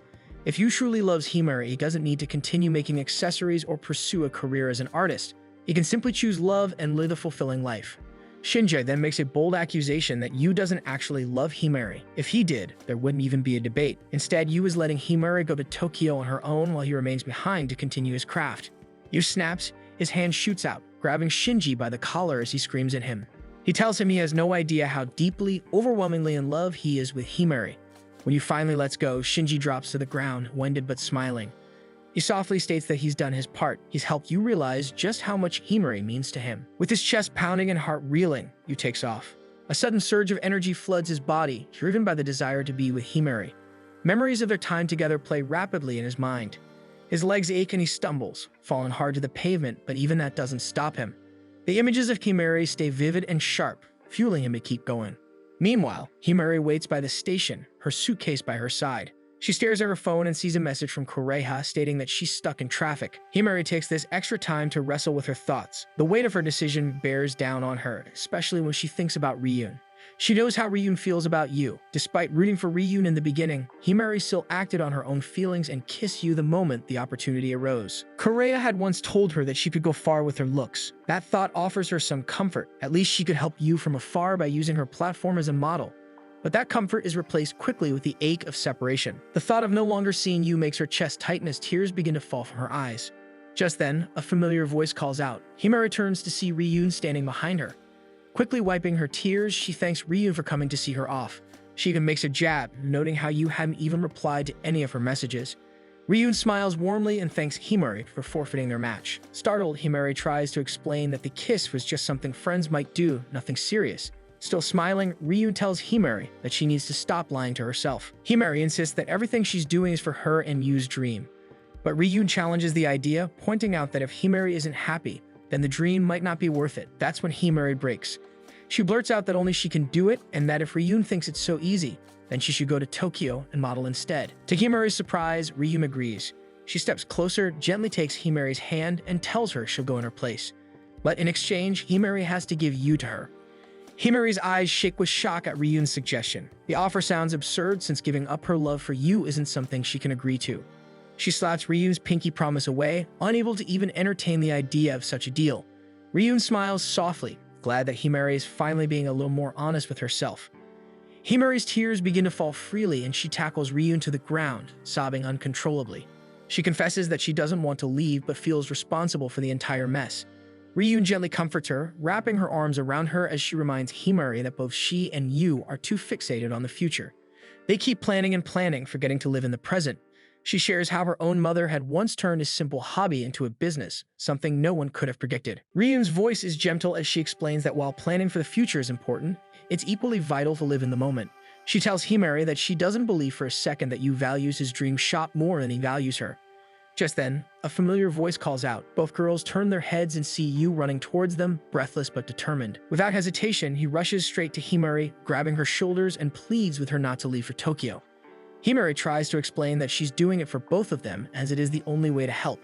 If Yu truly loves Himari, he doesn't need to continue making accessories or pursue a career as an artist. He can simply choose love and live a fulfilling life. Shinji then makes a bold accusation that Yu doesn't actually love Himari. If he did, there wouldn't even be a debate. Instead, Yu is letting Himari go to Tokyo on her own while he remains behind to continue his craft. Yu snaps, his hand shoots out, grabbing Shinji by the collar as he screams at him. He tells him he has no idea how deeply, overwhelmingly in love he is with Himari. When Yu finally lets go, Shinji drops to the ground, winded but smiling. He softly states that he's done his part. He's helped Yu realize just how much Himari means to him. With his chest pounding and heart reeling, Yu takes off. A sudden surge of energy floods his body, driven by the desire to be with Himari. Memories of their time together play rapidly in his mind. His legs ache and he stumbles, falling hard to the pavement, but even that doesn't stop him. The images of Himari stay vivid and sharp, fueling him to keep going. Meanwhile, Himari waits by the station, her suitcase by her side. She stares at her phone and sees a message from Koreha stating that she's stuck in traffic. Himari takes this extra time to wrestle with her thoughts. The weight of her decision bears down on her, especially when she thinks about Ryun. She knows how Ryun feels about Yu. Despite rooting for Ryun in the beginning, Himari still acted on her own feelings and kissed Yu the moment the opportunity arose. Korea had once told her that she could go far with her looks. That thought offers her some comfort. At least she could help Yu from afar by using her platform as a model. But that comfort is replaced quickly with the ache of separation. The thought of no longer seeing Yu makes her chest tighten as tears begin to fall from her eyes. Just then, a familiar voice calls out. Himari turns to see Ryun standing behind her. Quickly wiping her tears, she thanks Ryun for coming to see her off. She even makes a jab, noting how Yu hadn't even replied to any of her messages. Ryun smiles warmly and thanks Himari for forfeiting their match. Startled, Himari tries to explain that the kiss was just something friends might do, nothing serious. Still smiling, Ryun tells Himari that she needs to stop lying to herself. Himari insists that everything she's doing is for her and Yu's dream. But Ryun challenges the idea, pointing out that if Himari isn't happy, then the dream might not be worth it. That's when Himari breaks. She blurts out that only she can do it, and that if Ryun thinks it's so easy, then she should go to Tokyo and model instead. To Himari's surprise, Ryun agrees. She steps closer, gently takes Himari's hand, and tells her she'll go in her place. But in exchange, Himari has to give Yu to her. Himari's eyes shake with shock at Ryun's suggestion. The offer sounds absurd since giving up her love for Yu isn't something she can agree to. She slaps Ryun's pinky promise away, unable to even entertain the idea of such a deal. Ryun smiles softly, glad that Himari is finally being a little more honest with herself. Himari's tears begin to fall freely and she tackles Ryun to the ground, sobbing uncontrollably. She confesses that she doesn't want to leave but feels responsible for the entire mess. Ryun gently comforts her, wrapping her arms around her as she reminds Himari that both she and Yu are too fixated on the future. They keep planning and planning, forgetting to live in the present. She shares how her own mother had once turned a simple hobby into a business, something no one could have predicted. Ryun's voice is gentle as she explains that while planning for the future is important, it's equally vital to live in the moment. She tells Himari that she doesn't believe for a second that Yu values his dream shop more than he values her. Just then, a familiar voice calls out. Both girls turn their heads and see Yu running towards them, breathless but determined. Without hesitation, he rushes straight to Himari, grabbing her shoulders and pleads with her not to leave for Tokyo. Himari tries to explain that she's doing it for both of them, as it is the only way to help.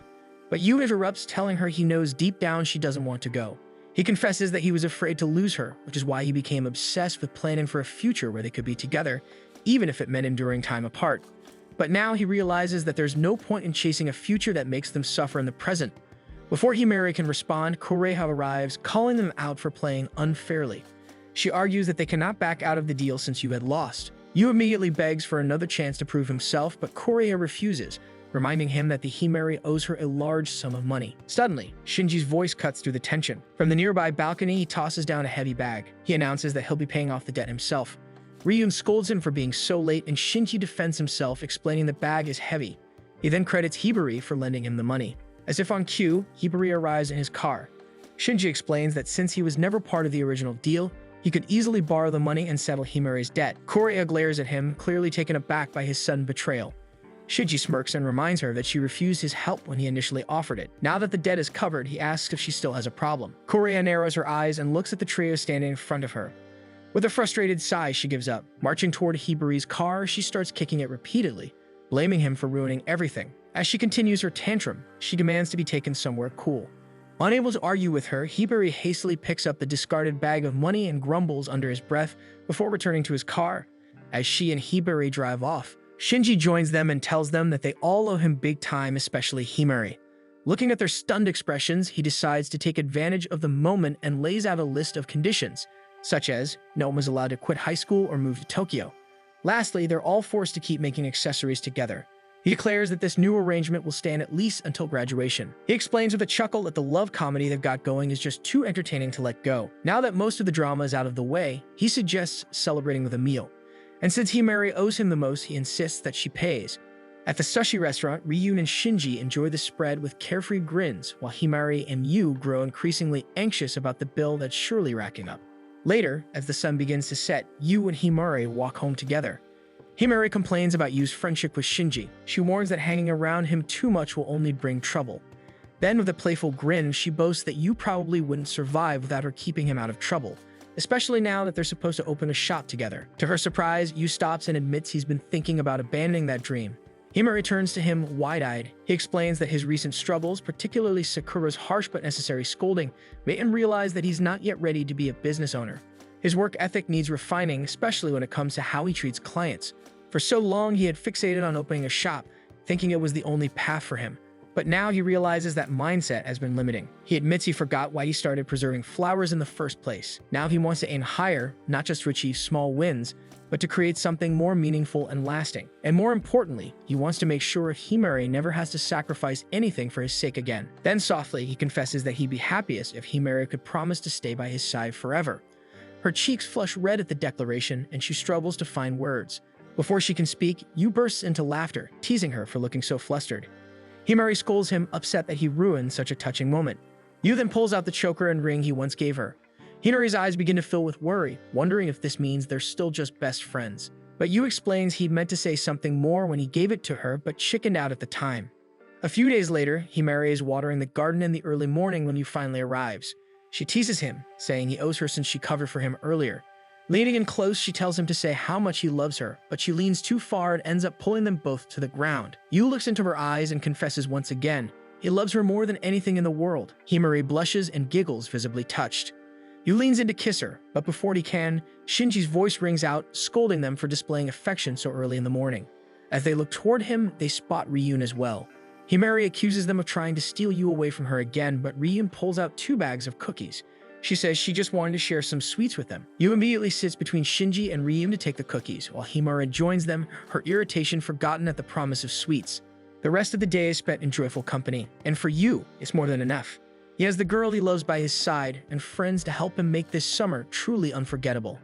But Yu interrupts, telling her he knows deep down she doesn't want to go. He confesses that he was afraid to lose her, which is why he became obsessed with planning for a future where they could be together, even if it meant enduring time apart. But now he realizes that there's no point in chasing a future that makes them suffer in the present. Before Himari can respond, Koreha arrives, calling them out for playing unfairly. She argues that they cannot back out of the deal since Yu had lost. Yu immediately begs for another chance to prove himself, but Koreha refuses, reminding him that the Himari owes her a large sum of money. Suddenly, Shinji's voice cuts through the tension. From the nearby balcony, he tosses down a heavy bag. He announces that he'll be paying off the debt himself. Ryun scolds him for being so late, and Shinji defends himself, explaining the bag is heavy. He then credits Hibari for lending him the money. As if on cue, Hibari arrives in his car. Shinji explains that since he was never part of the original deal, he could easily borrow the money and settle Himari's debt. Korea glares at him, clearly taken aback by his sudden betrayal. Shinji smirks and reminds her that she refused his help when he initially offered it. Now that the debt is covered, he asks if she still has a problem. Korea narrows her eyes and looks at the trio standing in front of her. With a frustrated sigh, she gives up. Marching toward Hibari's car, she starts kicking it repeatedly, blaming him for ruining everything. As she continues her tantrum, she demands to be taken somewhere cool. Unable to argue with her, Hibari hastily picks up the discarded bag of money and grumbles under his breath before returning to his car. As she and Hibari drive off, Shinji joins them and tells them that they all owe him big time, especially Himari. Looking at their stunned expressions, he decides to take advantage of the moment and lays out a list of conditions, such as no one was allowed to quit high school or move to Tokyo. Lastly, they're all forced to keep making accessories together. He declares that this new arrangement will stand at least until graduation. He explains with a chuckle that the love comedy they've got going is just too entertaining to let go. Now that most of the drama is out of the way, he suggests celebrating with a meal. And since Himari owes him the most, he insists that she pays. At the sushi restaurant, Ryun and Shinji enjoy the spread with carefree grins, while Himari and Yu grow increasingly anxious about the bill that's surely racking up. Later, as the sun begins to set, Yu and Himari walk home together. Himari complains about Yu's friendship with Shinji. She warns that hanging around him too much will only bring trouble. Then, with a playful grin, she boasts that Yu probably wouldn't survive without her keeping him out of trouble. especially now that they're supposed to open a shop together. To her surprise, Yu stops and admits he's been thinking about abandoning that dream. Himari turns to him wide-eyed. He explains that his recent struggles, particularly Sakura's harsh but necessary scolding, made him realize that he's not yet ready to be a business owner. His work ethic needs refining, especially when it comes to how he treats clients. For so long, he had fixated on opening a shop, thinking it was the only path for him. But now he realizes that mindset has been limiting. He admits he forgot why he started preserving flowers in the first place. Now he wants to aim higher, not just to achieve small wins, but to create something more meaningful and lasting. And more importantly, he wants to make sure Himari never has to sacrifice anything for his sake again. Then softly, he confesses that he'd be happiest if Himari could promise to stay by his side forever. Her cheeks flush red at the declaration, and she struggles to find words. Before she can speak, Yu bursts into laughter, teasing her for looking so flustered. Himari scolds him, upset that he ruined such a touching moment. Yu then pulls out the choker and ring he once gave her. Himari's eyes begin to fill with worry, wondering if this means they're still just best friends. But Yu explains he meant to say something more when he gave it to her, but chickened out at the time. A few days later, Himari is watering the garden in the early morning when Yu finally arrives. She teases him, saying he owes her since she covered for him earlier. Leaning in close, she tells him to say how much he loves her, but she leans too far and ends up pulling them both to the ground. Yu looks into her eyes and confesses once again he loves her more than anything in the world. Himari blushes and giggles, visibly touched. Yu leans in to kiss her, but before he can, Shinji's voice rings out, scolding them for displaying affection so early in the morning. As they look toward him, they spot Ryun as well. Himari accuses them of trying to steal Yu away from her again, but Ryun pulls out 2 bags of cookies. She says she just wanted to share some sweets with them. Yu immediately sits between Shinji and Ryun to take the cookies, while Himari joins them, her irritation forgotten at the promise of sweets. The rest of the day is spent in joyful company, and for Yu, it's more than enough. He has the girl he loves by his side and friends to help him make this summer truly unforgettable.